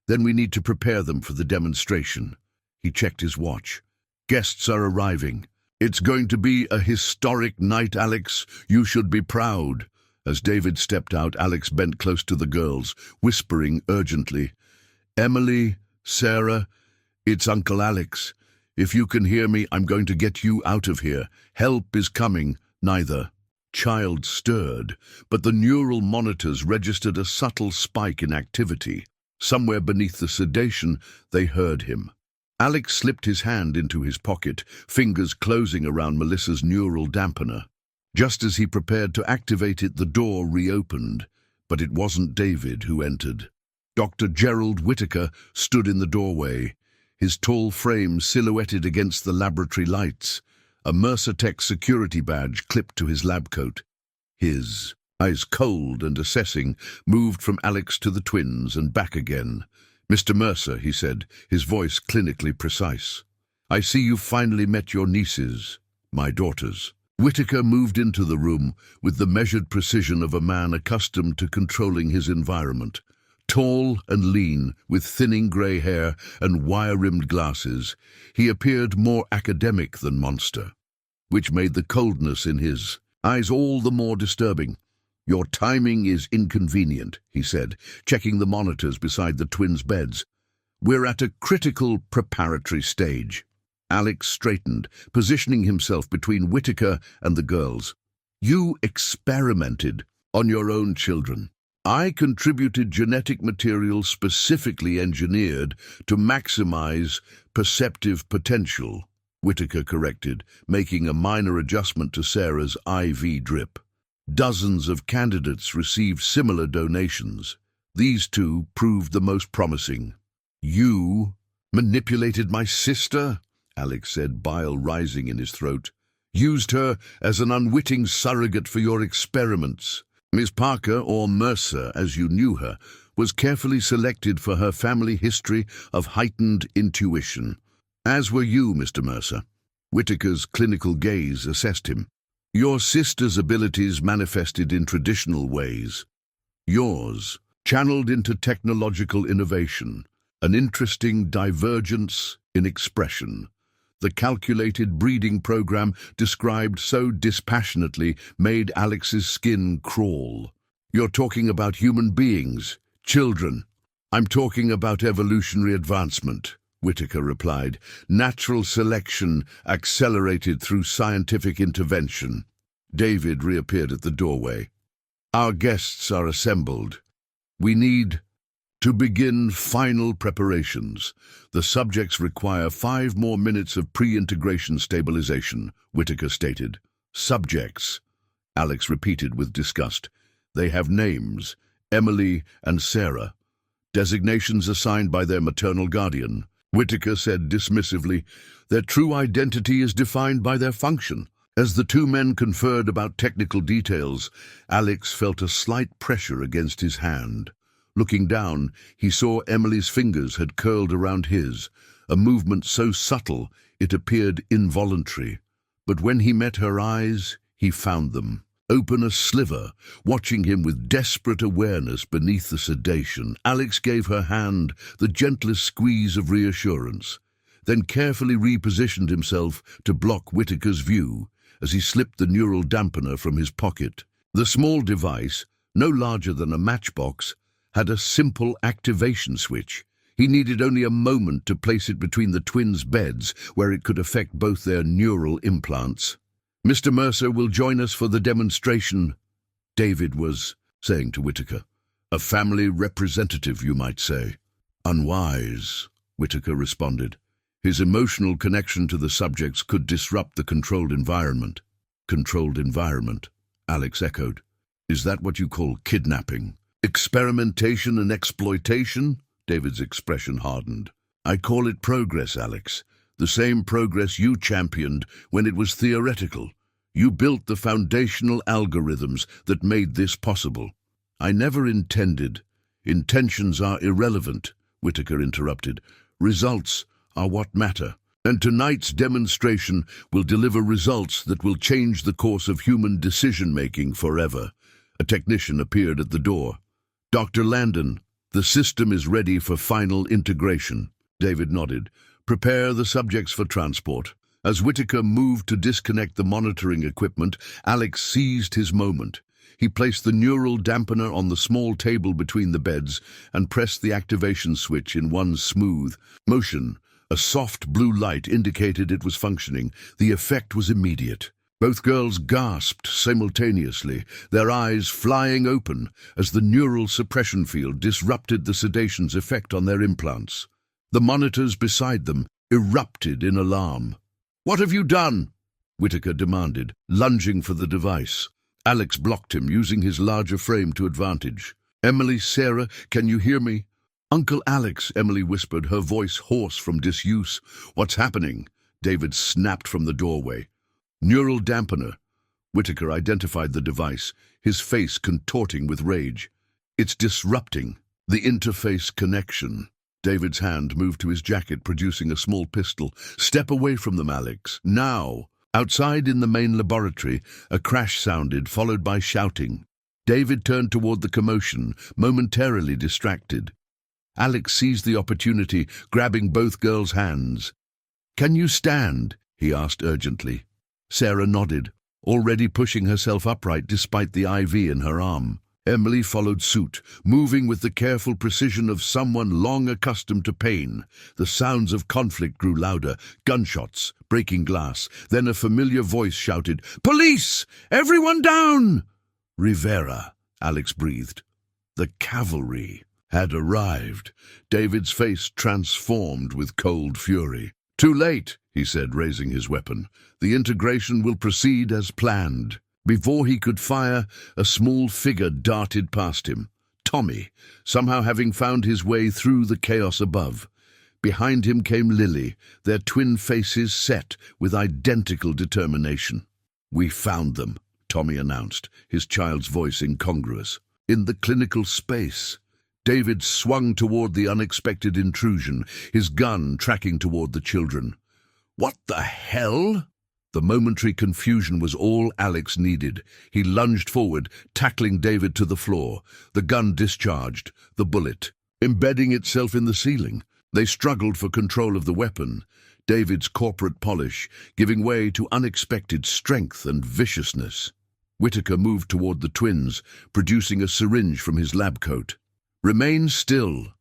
Then we need to prepare them for the demonstration. He checked his watch. Guests are arriving. It's going to be a historic night, Alex. You should be proud. As David stepped out, Alex bent close to the girls, whispering urgently, Emily, Sarah, it's Uncle Alex. If you can hear me, I'm going to get you out of here. Help is coming. Neither child stirred, but the neural monitors registered a subtle spike in activity. Somewhere beneath the sedation, they heard him. Alex slipped his hand into his pocket, fingers closing around Melissa's neural dampener. Just as he prepared to activate it, the door reopened, but it wasn't David who entered. Dr. Gerald Whitaker stood in the doorway, his tall frame silhouetted against the laboratory lights, a Mercer security badge clipped to his lab coat. His eyes, cold and assessing, moved from Alex to the twins and back again. Mr. Mercer, he said, his voice clinically precise. I see you've finally met your nieces, my daughters. Whitaker moved into the room with the measured precision of a man accustomed to controlling his environment. Tall and lean, with thinning grey hair and wire-rimmed glasses, he appeared more academic than monster, which made the coldness in his eyes all the more disturbing. Your timing is inconvenient, he said, checking the monitors beside the twins' beds. We're at a critical preparatory stage. Alex straightened, positioning himself between Whitaker and the girls. You experimented on your own children. I contributed genetic material specifically engineered to maximize perceptive potential, Whitaker corrected, making a minor adjustment to Sarah's IV drip. Dozens of candidates received similar donations. These two proved the most promising. You manipulated my sister, Alex said, bile rising in his throat. Used her as an unwitting surrogate for your experiments. Miss Parker, or Mercer as you knew her, was carefully selected for her family history of heightened intuition. As were you, Mr. Mercer. Whitaker's clinical gaze assessed him. Your sister's abilities manifested in traditional ways. Yours, channeled into technological innovation, an interesting divergence in expression. The calculated breeding program described so dispassionately made Alex's skin crawl. You're talking about human beings, children. I'm talking about evolutionary advancement, Whitaker replied. Natural selection accelerated through scientific intervention. David reappeared at the doorway. Our guests are assembled. We need to begin final preparations. The subjects require 5 more minutes of pre-integration stabilization, Whitaker stated. Subjects, Alex repeated with disgust. They have names, Emily and Sarah. Designations assigned by their maternal guardian. Whitaker said dismissively, their true identity is defined by their function. As the two men conferred about technical details, Alex felt a slight pressure against his hand. Looking down, he saw Emily's fingers had curled around his, a movement so subtle it appeared involuntary. But when he met her eyes, he found them, open a sliver, watching him with desperate awareness beneath the sedation. Alex gave her hand the gentlest squeeze of reassurance, then carefully repositioned himself to block Whitaker's view as he slipped the neural dampener from his pocket. The small device, no larger than a matchbox, had a simple activation switch. He needed only a moment to place it between the twins' beds where it could affect both their neural implants. Mr. Mercer will join us for the demonstration, David was saying to Whitaker. A family representative, you might say. Unwise, Whitaker responded. His emotional connection to the subjects could disrupt the controlled environment. Controlled environment, Alex echoed. Is that what you call kidnapping? Experimentation and exploitation? David's expression hardened. I call it progress, Alex. The same progress you championed when it was theoretical. You built the foundational algorithms that made this possible. I never intended. Intentions are irrelevant, Whitaker interrupted. Results are what matter. And tonight's demonstration will deliver results that will change the course of human decision-making forever. A technician appeared at the door. Dr. Landon, the system is ready for final integration. David nodded. Prepare the subjects for transport. As Whitaker moved to disconnect the monitoring equipment, Alex seized his moment. He placed the neural dampener on the small table between the beds and pressed the activation switch in one smooth motion. A soft blue light indicated it was functioning. The effect was immediate. Both girls gasped simultaneously, their eyes flying open as the neural suppression field disrupted the sedation's effect on their implants. The monitors beside them erupted in alarm. What have you done? Whitaker demanded, lunging for the device. Alex blocked him, using his larger frame to advantage. Emily, Sarah, can you hear me? Uncle Alex, Emily whispered, her voice hoarse from disuse. What's happening? David snapped from the doorway. Neural dampener. Whitaker identified the device, his face contorting with rage. It's disrupting the interface connection. David's hand moved to his jacket, producing a small pistol. Step away from them, Alex. Now. Outside in the main laboratory, a crash sounded, followed by shouting. David turned toward the commotion, momentarily distracted. Alex seized the opportunity, grabbing both girls' hands. Can you stand? He asked urgently. Sarah nodded. already pushing herself upright despite the IV in her arm. Emily followed suit, moving with the careful precision of someone long accustomed to pain. The sounds of conflict grew louder, gunshots, breaking glass. Then a familiar voice shouted, "Police! Everyone down!" "Rivera," Alex breathed. The cavalry had arrived. David's face transformed with cold fury. "Too late," he said, raising his weapon. "The integration will proceed as planned." Before he could fire, a small figure darted past him. Tommy, somehow having found his way through the chaos above. Behind him came Lily, their twin faces set with identical determination. "We found them," Tommy announced, his child's voice incongruous. In the clinical space, David swung toward the unexpected intrusion, his gun tracking toward the children. "What the hell?" The momentary confusion was all Alex needed. He lunged forward, tackling David to the floor. The gun discharged, the bullet embedding itself in the ceiling. They struggled for control of the weapon, David's corporate polish giving way to unexpected strength and viciousness. Whitaker moved toward the twins, producing a syringe from his lab coat. "Remain still,"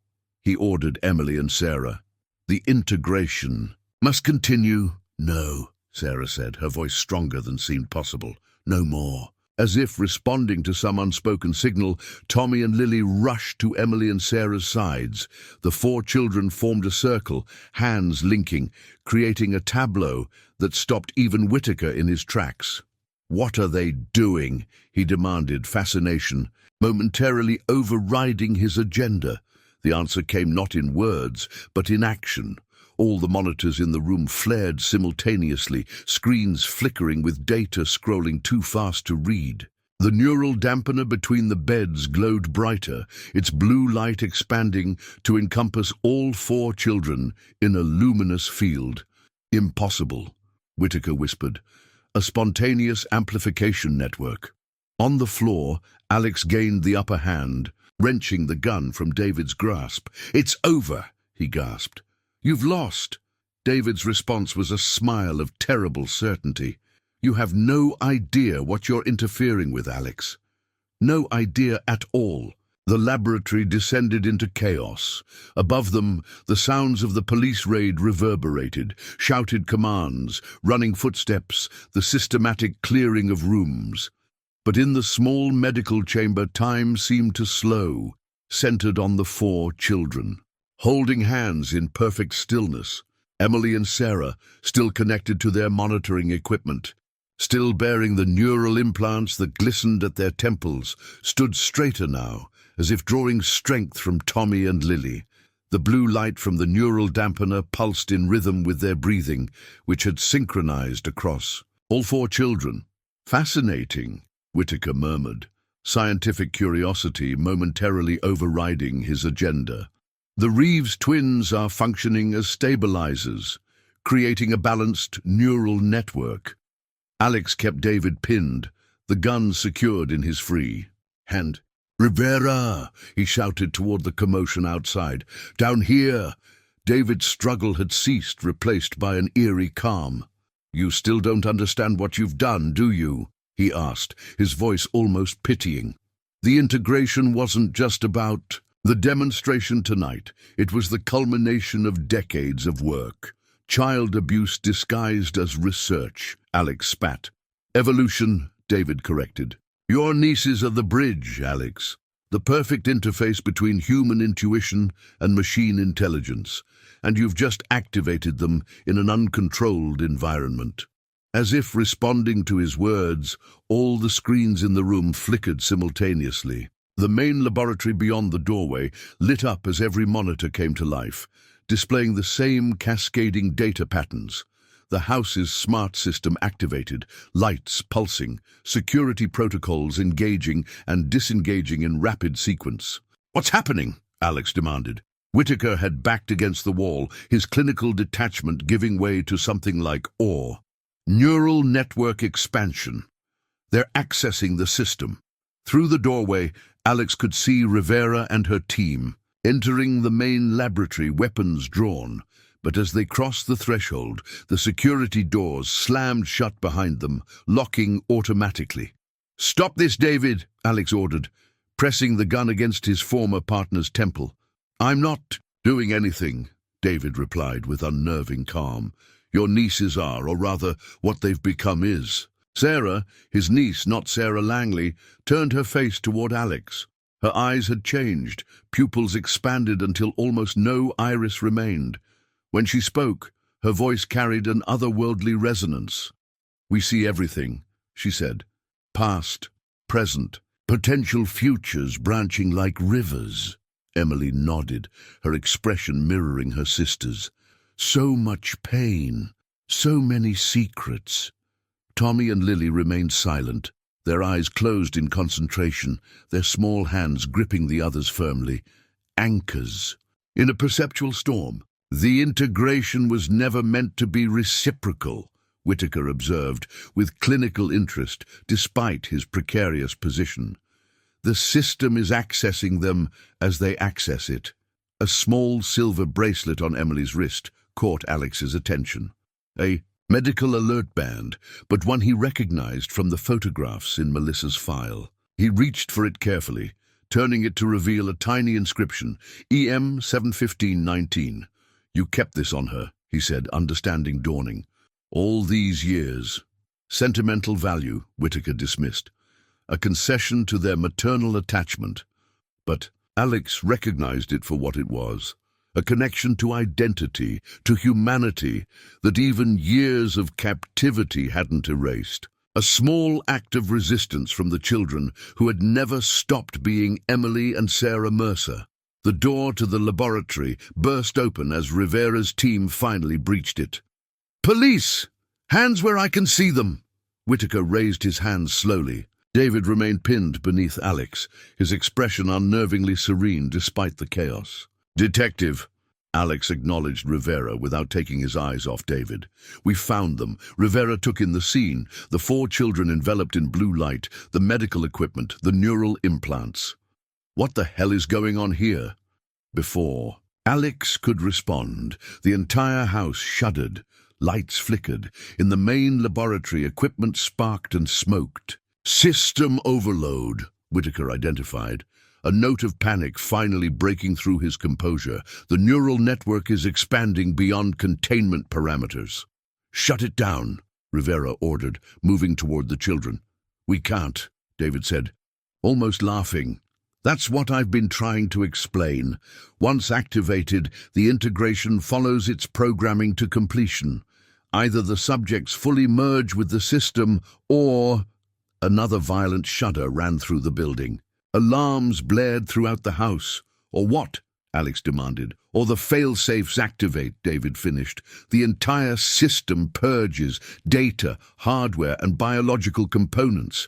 he ordered Emily and Sarah. "The integration must continue." "No," Sarah said, her voice stronger than seemed possible. "No more." As if responding to some unspoken signal, Tommy and Lily rushed to Emily and Sarah's sides. The four children formed a circle, hands linking, creating a tableau that stopped even Whitaker in his tracks. "What are they doing?" he demanded, fascination momentarily overriding his agenda. The answer came not in words, but in action. All the monitors in the room flared simultaneously, screens flickering with data scrolling too fast to read. The neural dampener between the beds glowed brighter, its blue light expanding to encompass all four children in a luminous field. "Impossible," Whitaker whispered. "A spontaneous amplification network." On the floor, Alex gained the upper hand, wrenching the gun from David's grasp. "It's over," he gasped. "You've lost." David's response was a smile of terrible certainty. "You have no idea what you're interfering with, Alex. No idea at all." The laboratory descended into chaos. Above them, the sounds of the police raid reverberated, shouted commands, running footsteps, the systematic clearing of rooms. But in the small medical chamber, time seemed to slow, centered on the four children. Holding hands in perfect stillness, Emily and Sarah, still connected to their monitoring equipment, still bearing the neural implants that glistened at their temples, stood straighter now, as if drawing strength from Tommy and Lily. The blue light from the neural dampener pulsed in rhythm with their breathing, which had synchronized across all four children. "Fascinating," Whitaker murmured, scientific curiosity momentarily overriding his agenda. "The Reeves twins are functioning as stabilizers, creating a balanced neural network." Alex kept David pinned, the gun secured in his free hand. "Rivera!" he shouted toward the commotion outside. "Down here!" David's struggle had ceased, replaced by an eerie calm. "You still don't understand what you've done, do you?" he asked, his voice almost pitying. "The integration wasn't just about the demonstration tonight. It was the culmination of decades of work. Child abuse disguised as research," Alex spat. "Evolution," David corrected. "Your nieces are the bridge, Alex. The perfect interface between human intuition and machine intelligence, and you've just activated them in an uncontrolled environment." As if responding to his words, all the screens in the room flickered simultaneously. The main laboratory beyond the doorway lit up as every monitor came to life, displaying the same cascading data patterns. The house's smart system activated, lights pulsing, security protocols engaging and disengaging in rapid sequence. "What's happening?" Alex demanded. Whitaker had backed against the wall, his clinical detachment giving way to something like awe. "Neural network expansion. They're accessing the system." Through the doorway, Alex could see Rivera and her team entering the main laboratory, weapons drawn. But as they crossed the threshold, the security doors slammed shut behind them, locking automatically. "Stop this, David," Alex ordered, pressing the gun against his former partner's temple. "I'm not doing anything," David replied with unnerving calm. "Your nieces are, or rather, what they've become is." Sarah, his niece, not Sarah Langley, turned her face toward Alex. Her eyes had changed, pupils expanded until almost no iris remained. When she spoke, her voice carried an otherworldly resonance. "We see everything," she said. "Past, present, potential futures branching like rivers." Emily nodded, her expression mirroring her sister's. "So much pain, so many secrets." Tommy and Lily remained silent, their eyes closed in concentration, their small hands gripping the others firmly. Anchors. In a perceptual storm, "The integration was never meant to be reciprocal," Whitaker observed, with clinical interest, despite his precarious position. "The system is accessing them as they access it." A small silver bracelet on Emily's wrist caught Alex's attention. A medical alert band, but one he recognized from the photographs in Melissa's file. He reached for it carefully, turning it to reveal a tiny inscription, EM 71519. "You kept this on her," he said, understanding dawning. "All these years." Sentimental value, Whitaker dismissed. A concession to their maternal attachment. But Alex recognized it for what it was. A connection to identity, to humanity, that even years of captivity hadn't erased. A small act of resistance from the children who had never stopped being Emily and Sarah Mercer. The door to the laboratory burst open as Rivera's team finally breached it. "Police! Hands where I can see them!" Whitaker raised his hands slowly. David remained pinned beneath Alex, his expression unnervingly serene despite the chaos. "Detective," Alex acknowledged Rivera without taking his eyes off David. "We found them." Rivera took in the scene, the 4 children enveloped in blue light, the medical equipment, the neural implants. "What the hell is going on here?" Before Alex could respond, the entire house shuddered. Lights flickered. In the main laboratory, equipment sparked and smoked. "System overload," Whitaker identified. A note of panic finally breaking through his composure. "The neural network is expanding beyond containment parameters." "Shut it down," Rivera ordered, moving toward the children. "We can't," David said, almost laughing. "That's what I've been trying to explain. Once activated, the integration follows its programming to completion. Either the subjects fully merge with the system, or—" Another violent shudder ran through the building. Alarms blared throughout the house. "Or what?" Alex demanded. "Or the fail-safes activate," David finished. "The entire system purges data, hardware, and biological components."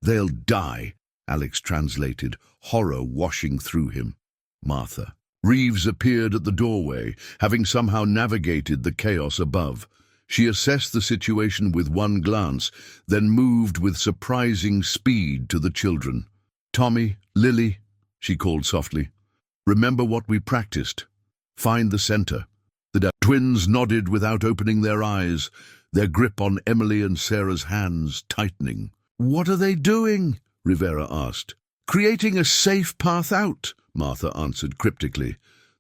"They'll die," Alex translated, horror washing through him. "Martha." Reeves appeared at the doorway, having somehow navigated the chaos above. She assessed the situation with one glance, then moved with surprising speed to the children. "Tommy, Lily," she called softly. "Remember what we practiced. Find the center." The twins nodded without opening their eyes, their grip on Emily and Sarah's hands tightening. "What are they doing?" Rivera asked. "Creating a safe path out," Martha answered cryptically.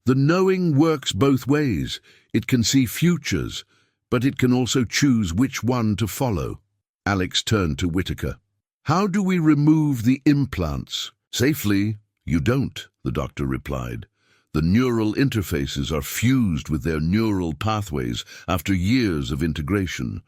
"The knowing works both ways. It can see futures, but it can also choose which one to follow." Alex turned to Whitaker. "How do we remove the implants?" "Safely, you don't," the doctor replied. "The neural interfaces are fused with their neural pathways after years of integration.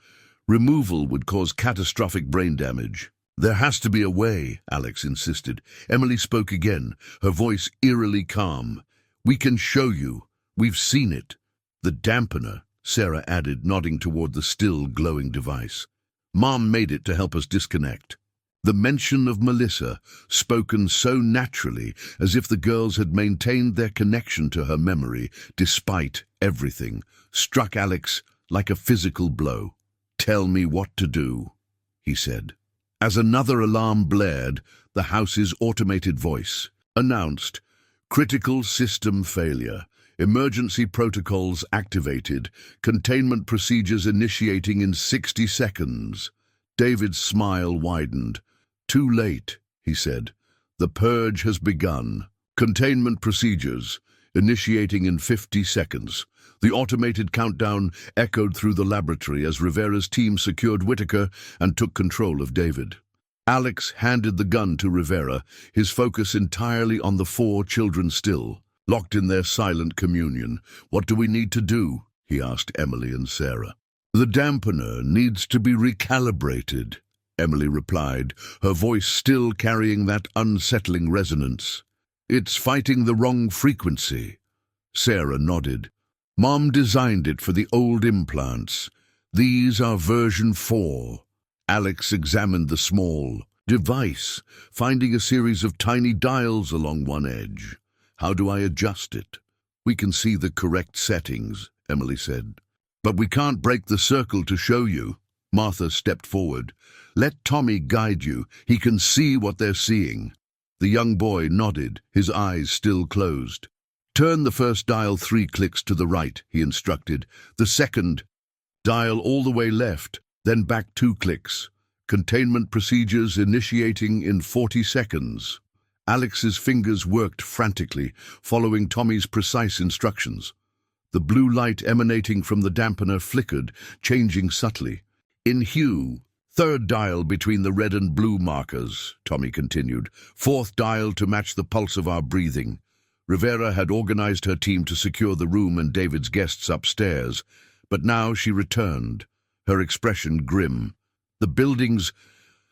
Removal would cause catastrophic brain damage." "There has to be a way," Alex insisted. Emily spoke again, her voice eerily calm. "We can show you. We've seen it." "The dampener," Sarah added, nodding toward the still glowing device. "Mom made it to help us disconnect." The mention of Melissa, spoken so naturally, as if the girls had maintained their connection to her memory, despite everything, struck Alex like a physical blow. "Tell me what to do," he said. As another alarm blared, the house's automated voice announced, "Critical system failure. Emergency protocols activated. Containment procedures initiating in 60 seconds. David's smile widened. "Too late," he said. "The purge has begun. Containment procedures initiating in 50 seconds. The automated countdown echoed through the laboratory as Rivera's team secured Whitaker and took control of David. Alex handed the gun to Rivera, his focus entirely on the 4 children still, locked in their silent communion. "What do we need to do?" he asked Emily and Sarah. "The dampener needs to be recalibrated," Emily replied, her voice still carrying that unsettling resonance. "It's fighting the wrong frequency." Sarah nodded. "Mom designed it for the old implants. These are version 4. Alex examined the small device, finding a series of tiny dials along one edge. "How do I adjust it?" "We can see the correct settings," Emily said. "But we can't break the circle to show you." Martha stepped forward. "Let Tommy guide you. He can see what they're seeing." The young boy nodded, his eyes still closed. "Turn the first dial 3 clicks to the right," he instructed. "The second, dial all the way left, then back 2 clicks. Containment procedures initiating in 40 seconds. Alex's fingers worked frantically, following Tommy's precise instructions. The blue light emanating from the dampener flickered, changing subtly. "In hue, 3rd dial between the red and blue markers," Tommy continued. "4th dial to match the pulse of our breathing." Rivera had organized her team to secure the room and David's guests upstairs, but now she returned, her expression grim. "The building's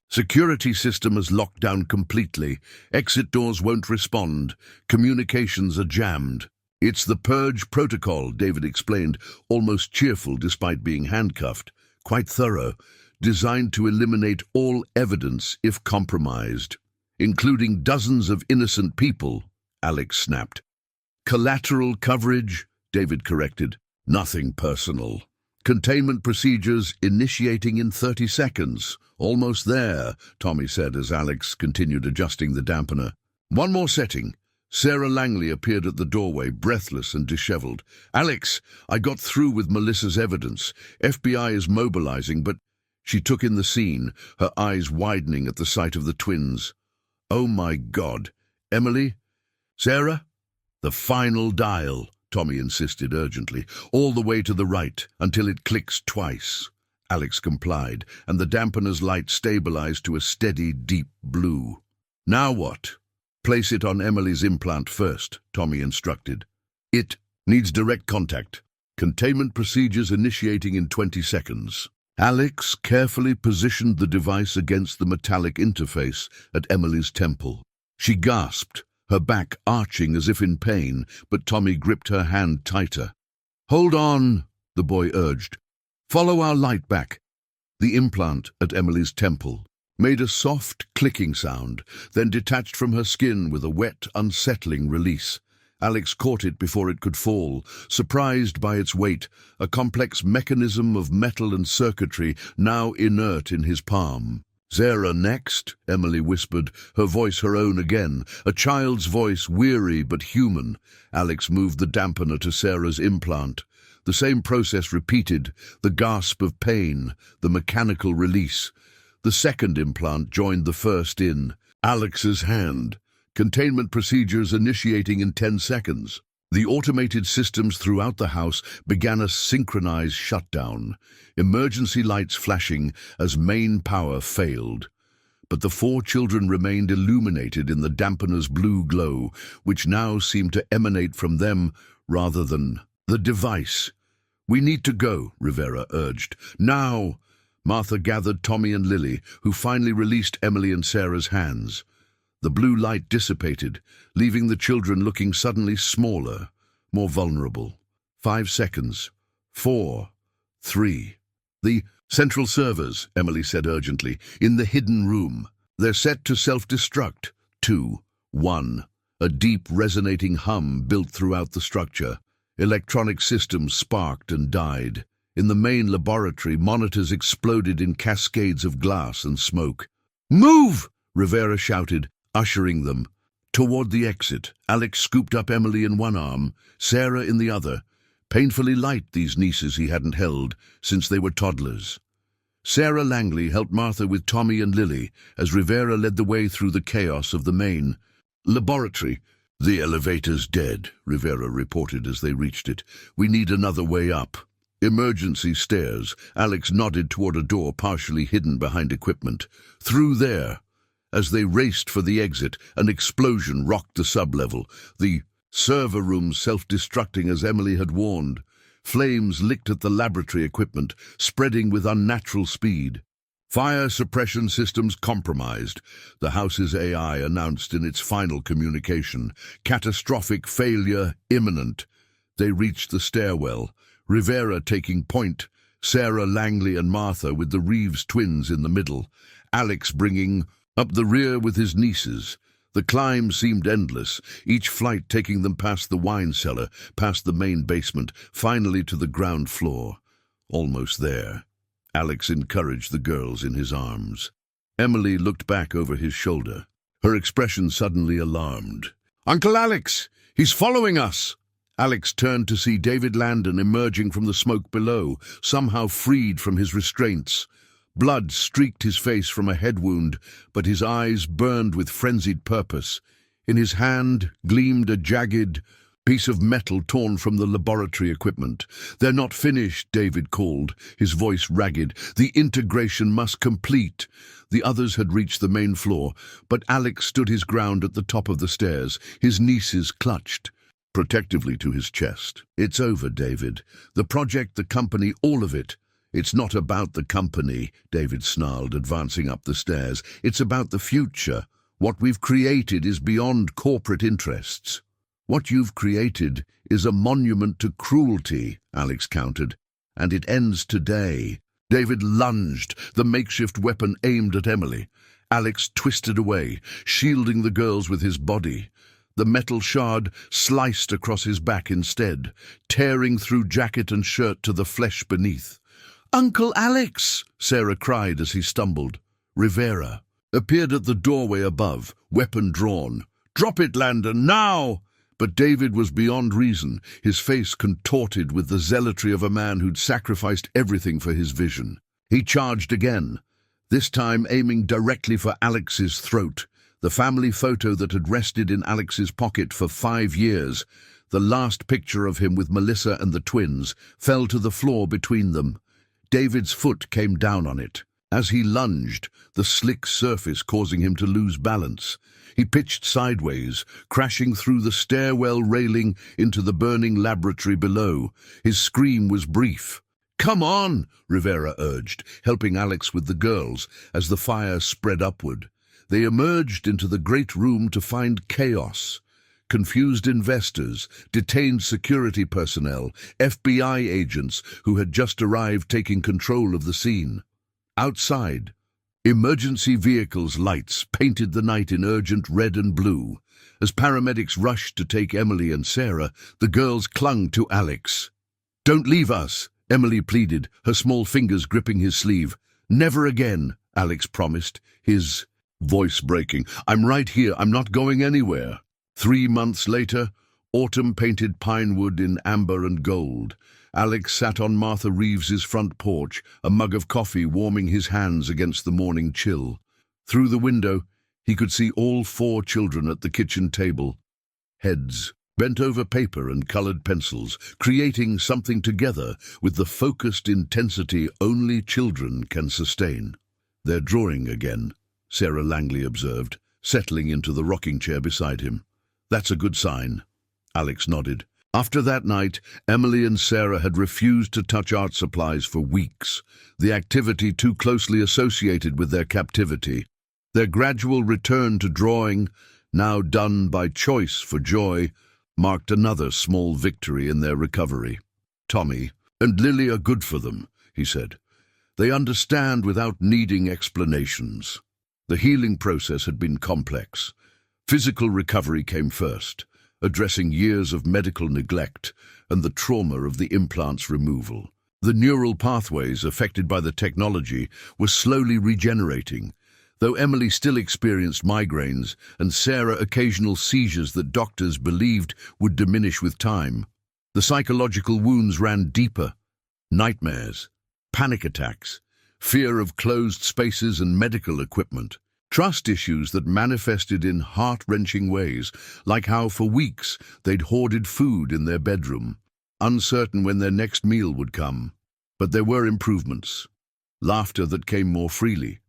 security system is locked down completely. Exit doors won't respond. Communications are jammed." "It's the purge protocol," David explained, almost cheerful despite being handcuffed. "Quite thorough, designed to eliminate all evidence if compromised, including dozens of innocent people," Alex snapped. "Collateral coverage," David corrected. "Nothing personal. Containment procedures initiating in 30 seconds. Almost there," Tommy said as Alex continued adjusting the dampener. "One more setting." Sarah Langley appeared at the doorway, breathless and disheveled. "Alex, I got through with Melissa's evidence. FBI is mobilizing, but—" She took in the scene, her eyes widening at the sight of the twins. "Oh my God. Emily? Sarah?" "The final dial," Tommy insisted urgently, "all the way to the right, until it clicks twice." Alex complied, and the dampener's light stabilized to a steady, deep blue. "Now what?" "Place it on Emily's implant first," Tommy instructed. "It needs direct contact. Containment procedures initiating in 20 seconds." Alex carefully positioned the device against the metallic interface at Emily's temple. She gasped, her back arching as if in pain, but Tommy gripped her hand tighter. "Hold on," the boy urged. "Follow our light back." The implant at Emily's temple made a soft clicking sound, then detached from her skin with a wet, unsettling release. Alex caught it before it could fall, surprised by its weight, a complex mechanism of metal and circuitry now inert in his palm. "Sarah next," Emily whispered, her voice her own again, a child's voice, weary but human. Alex moved the dampener to Sarah's implant. The same process repeated, the gasp of pain, the mechanical release. The second implant joined the first in Alex's hand. Containment procedures initiating in 10 seconds. The automated systems throughout the house began a synchronized shutdown, emergency lights flashing as main power failed. But the 4 children remained illuminated in the dampener's blue glow, which now seemed to emanate from them rather than the device. "We need to go," Rivera urged. "Now!" Martha gathered Tommy and Lily, who finally released Emily and Sarah's hands. The blue light dissipated, leaving the children looking suddenly smaller, more vulnerable. 5 seconds. 4. 3. "The central servers," Emily said urgently, "in the hidden room. They're set to self-destruct. 2. 1. A deep, resonating hum built throughout the structure. Electronic systems sparked and died. In the main laboratory, monitors exploded in cascades of glass and smoke. "Move!" Rivera shouted, ushering them. Toward the exit, Alex scooped up Emily in one arm, Sarah in the other. Painfully light, these nieces he hadn't held since they were toddlers. Sarah Langley helped Martha with Tommy and Lily as Rivera led the way through the chaos of the main laboratory. "The elevator's dead," Rivera reported as they reached it. "We need another way up." "Emergency stairs." Alex nodded toward a door partially hidden behind equipment. "Through there." As they raced for the exit, an explosion rocked the sublevel, the server room self-destructing as Emily had warned. Flames licked at the laboratory equipment, spreading with unnatural speed. "Fire suppression systems compromised," the house's AI announced in its final communication. "Catastrophic failure imminent." They reached the stairwell, Rivera taking point, Sarah Langley and Martha with the Reeves twins in the middle, Alex bringing up the rear with his nieces. The climb seemed endless, each flight taking them past the wine cellar, past the main basement, finally to the ground floor. Almost there. Alex encouraged the girls in his arms. Emily looked back over his shoulder, her expression suddenly alarmed. "Uncle Alex! He's following us!" Alex turned to see David Landon emerging from the smoke below, somehow freed from his restraints. Blood streaked his face from a head wound, but his eyes burned with frenzied purpose. In his hand gleamed a jagged piece of metal torn from the laboratory equipment. "They're not finished," David called, his voice ragged. "The integration must complete." The others had reached the main floor, but Alex stood his ground at the top of the stairs, his nieces clutched protectively to his chest. "It's over, David. The project, the company, all of it. It's not about the company," David snarled, advancing up the stairs. "It's about the future. What we've created is beyond corporate interests." "What you've created is a monument to cruelty," Alex countered, "and it ends today." David lunged, the makeshift weapon aimed at Emily. Alex twisted away, shielding the girls with his body. The metal shard sliced across his back instead, tearing through jacket and shirt to the flesh beneath. "Uncle Alex!" Sarah cried as he stumbled. Rivera appeared at the doorway above, weapon drawn. "Drop it, Landon, now!" But David was beyond reason, his face contorted with the zealotry of a man who'd sacrificed everything for his vision. He charged again, this time aiming directly for Alex's throat, the family photo that had rested in Alex's pocket for 5 years. The last picture of him with Melissa and the twins fell to the floor between them. David's foot came down on it. As he lunged, the slick surface causing him to lose balance. He pitched sideways, crashing through the stairwell railing into the burning laboratory below. His scream was brief. "Come on," Rivera urged, helping Alex with the girls as the fire spread upward. They emerged into the great room to find chaos. Confused investors, detained security personnel, FBI agents who had just arrived taking control of the scene. Outside, emergency vehicles' lights painted the night in urgent red and blue. As paramedics rushed to take Emily and Sarah, the girls clung to Alex. "Don't leave us," Emily pleaded, her small fingers gripping his sleeve. "Never again," Alex promised, his voice breaking. "I'm right here. I'm not going anywhere." 3 months later, autumn painted pine wood in amber and gold. Alex sat on Martha Reeves's front porch, a mug of coffee warming his hands against the morning chill. Through the window, he could see all 4 children at the kitchen table, heads bent over paper and colored pencils, creating something together with the focused intensity only children can sustain. "They're drawing again," Sarah Langley observed, settling into the rocking chair beside him. "That's a good sign." Alex nodded. After that night, Emily and Sarah had refused to touch art supplies for weeks, the activity too closely associated with their captivity. Their gradual return to drawing, now done by choice for joy, marked another small victory in their recovery. "Tommy and Lily are good for them," he said. "They understand without needing explanations." The healing process had been complex. Physical recovery came first, addressing years of medical neglect and the trauma of the implant's removal. The neural pathways affected by the technology were slowly regenerating. though Emily still experienced migraines and Sarah occasional seizures that doctors believed would diminish with time. The psychological wounds ran deeper. Nightmares, panic attacks, fear of closed spaces and medical equipment. Trust issues that manifested in heart-wrenching ways, like how for weeks they'd hoarded food in their bedroom, uncertain when their next meal would come. But there were improvements. Laughter that came more freely.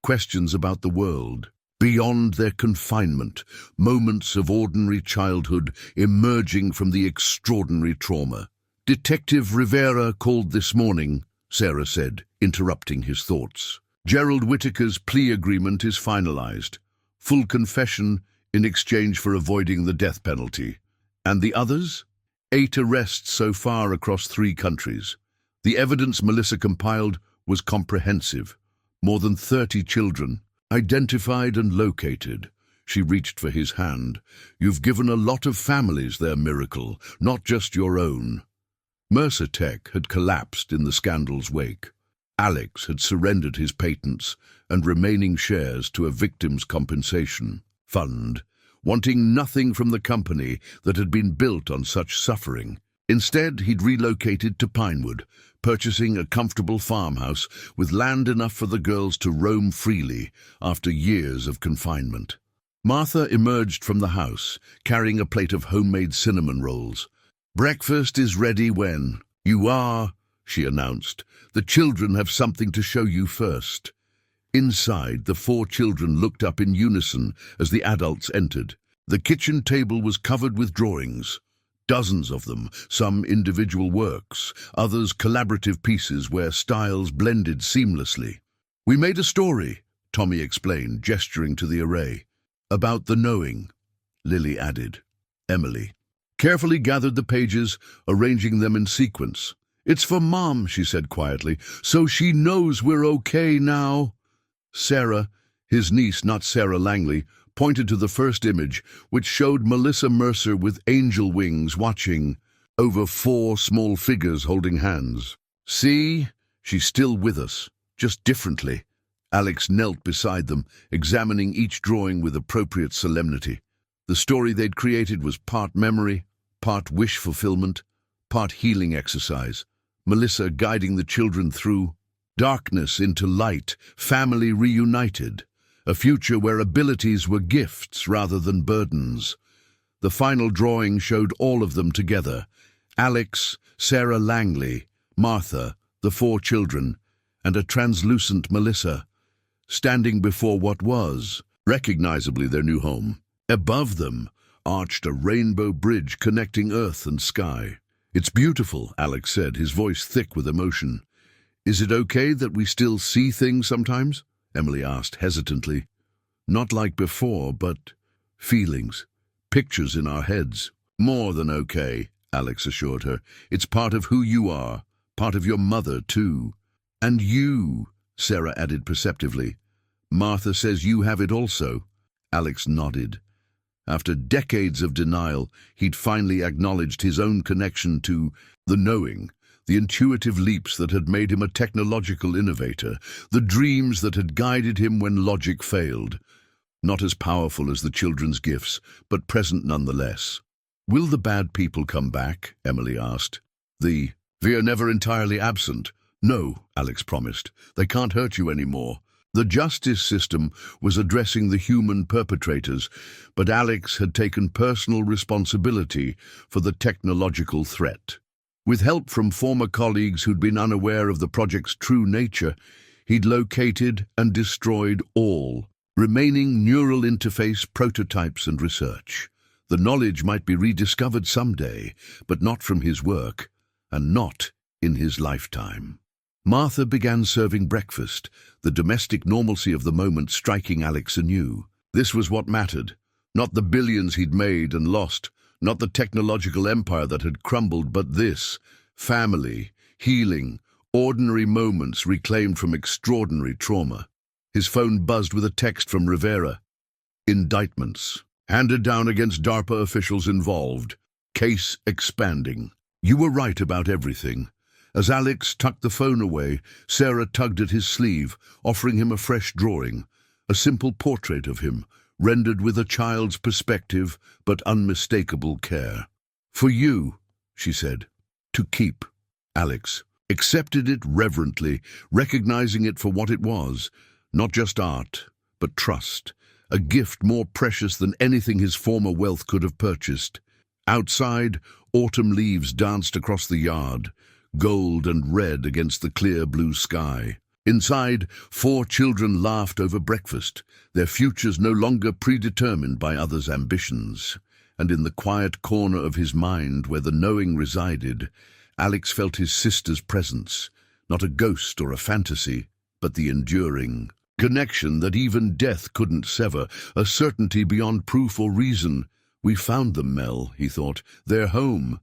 Questions about the world. Beyond their confinement, moments of ordinary childhood emerging from the extraordinary trauma. "Detective Rivera called this morning," Sarah said, interrupting his thoughts. "Gerald Whittaker's plea agreement is finalized. Full confession in exchange for avoiding the death penalty. And the others? 8 arrests so far across 3 countries. The evidence Melissa compiled was comprehensive. More than 30 children, identified and located." She reached for his hand. "You've given a lot of families their miracle, not just your own." Mercer Tech had collapsed in the scandal's wake. Alex had surrendered his patents and remaining shares to a victims' compensation fund, wanting nothing from the company that had been built on such suffering. Instead, he'd relocated to Pinewood, purchasing a comfortable farmhouse with land enough for the girls to roam freely after years of confinement. Martha emerged from the house, carrying a plate of homemade cinnamon rolls. "Breakfast is ready when you are," she announced. "The children have something to show you first." Inside, the 4 children looked up in unison as the adults entered. The kitchen table was covered with drawings. Dozens of them, some individual works, others collaborative pieces where styles blended seamlessly. "We made a story," Tommy explained, gesturing to the array. "About the knowing," Lily added. Emily carefully gathered the pages, arranging them in sequence. "It's for Mom," she said quietly, "so she knows we're okay now." Sarah, his niece, not Sarah Langley, pointed to the first image, which showed Melissa Mercer with angel wings watching over 4 small figures holding hands. "See? She's still with us, just differently." Alex knelt beside them, examining each drawing with appropriate solemnity. The story they'd created was part memory, part wish fulfillment, part healing exercise. Melissa guiding the children through darkness into light, family reunited, a future where abilities were gifts rather than burdens. The final drawing showed all of them together: Alex, Sarah Langley, Martha, the 4 children, and a translucent Melissa, standing before what was, recognizably, their new home. Above them arched a rainbow bridge connecting earth and sky. "It's beautiful," Alex said, his voice thick with emotion. "Is it okay that we still see things sometimes?" Emily asked hesitantly. "Not like before, but feelings, pictures in our heads." "More than okay," Alex assured her. "It's part of who you are, part of your mother, too." "And you," Sarah added perceptively. "Martha says you have it also." Alex nodded. After decades of denial, he'd finally acknowledged his own connection to the knowing, the intuitive leaps that had made him a technological innovator, the dreams that had guided him when logic failed. Not as powerful as the children's gifts, but present nonetheless. "Will the bad people come back?" Emily asked. "We're never entirely absent." "No," Alex promised. "They can't hurt you anymore." The justice system was addressing the human perpetrators, but Alex had taken personal responsibility for the technological threat. With help from former colleagues who'd been unaware of the project's true nature, he'd located and destroyed all remaining neural interface prototypes and research. The knowledge might be rediscovered someday, but not from his work, and not in his lifetime. Martha began serving breakfast, the domestic normalcy of the moment striking Alex anew. This was what mattered, not the billions he'd made and lost, not the technological empire that had crumbled, but this: family, healing, ordinary moments reclaimed from extraordinary trauma. His phone buzzed with a text from Rivera. "Indictments. Handed down against DARPA officials involved. Case expanding." "You were right about everything." As Alex tucked the phone away, Sarah tugged at his sleeve, offering him a fresh drawing. A simple portrait of him, rendered with a child's perspective but unmistakable care. "For you," she said, "to keep." Alex accepted it reverently, recognizing it for what it was, not just art, but trust, a gift more precious than anything his former wealth could have purchased. Outside, autumn leaves danced across the yard, gold and red against the clear blue sky. Inside, 4 children laughed over breakfast, their futures no longer predetermined by others' ambitions. And in the quiet corner of his mind where the knowing resided, Alex felt his sister's presence, not a ghost or a fantasy, but the enduring connection that even death couldn't sever, a certainty beyond proof or reason. "We found them, Mel," he thought. "They're home."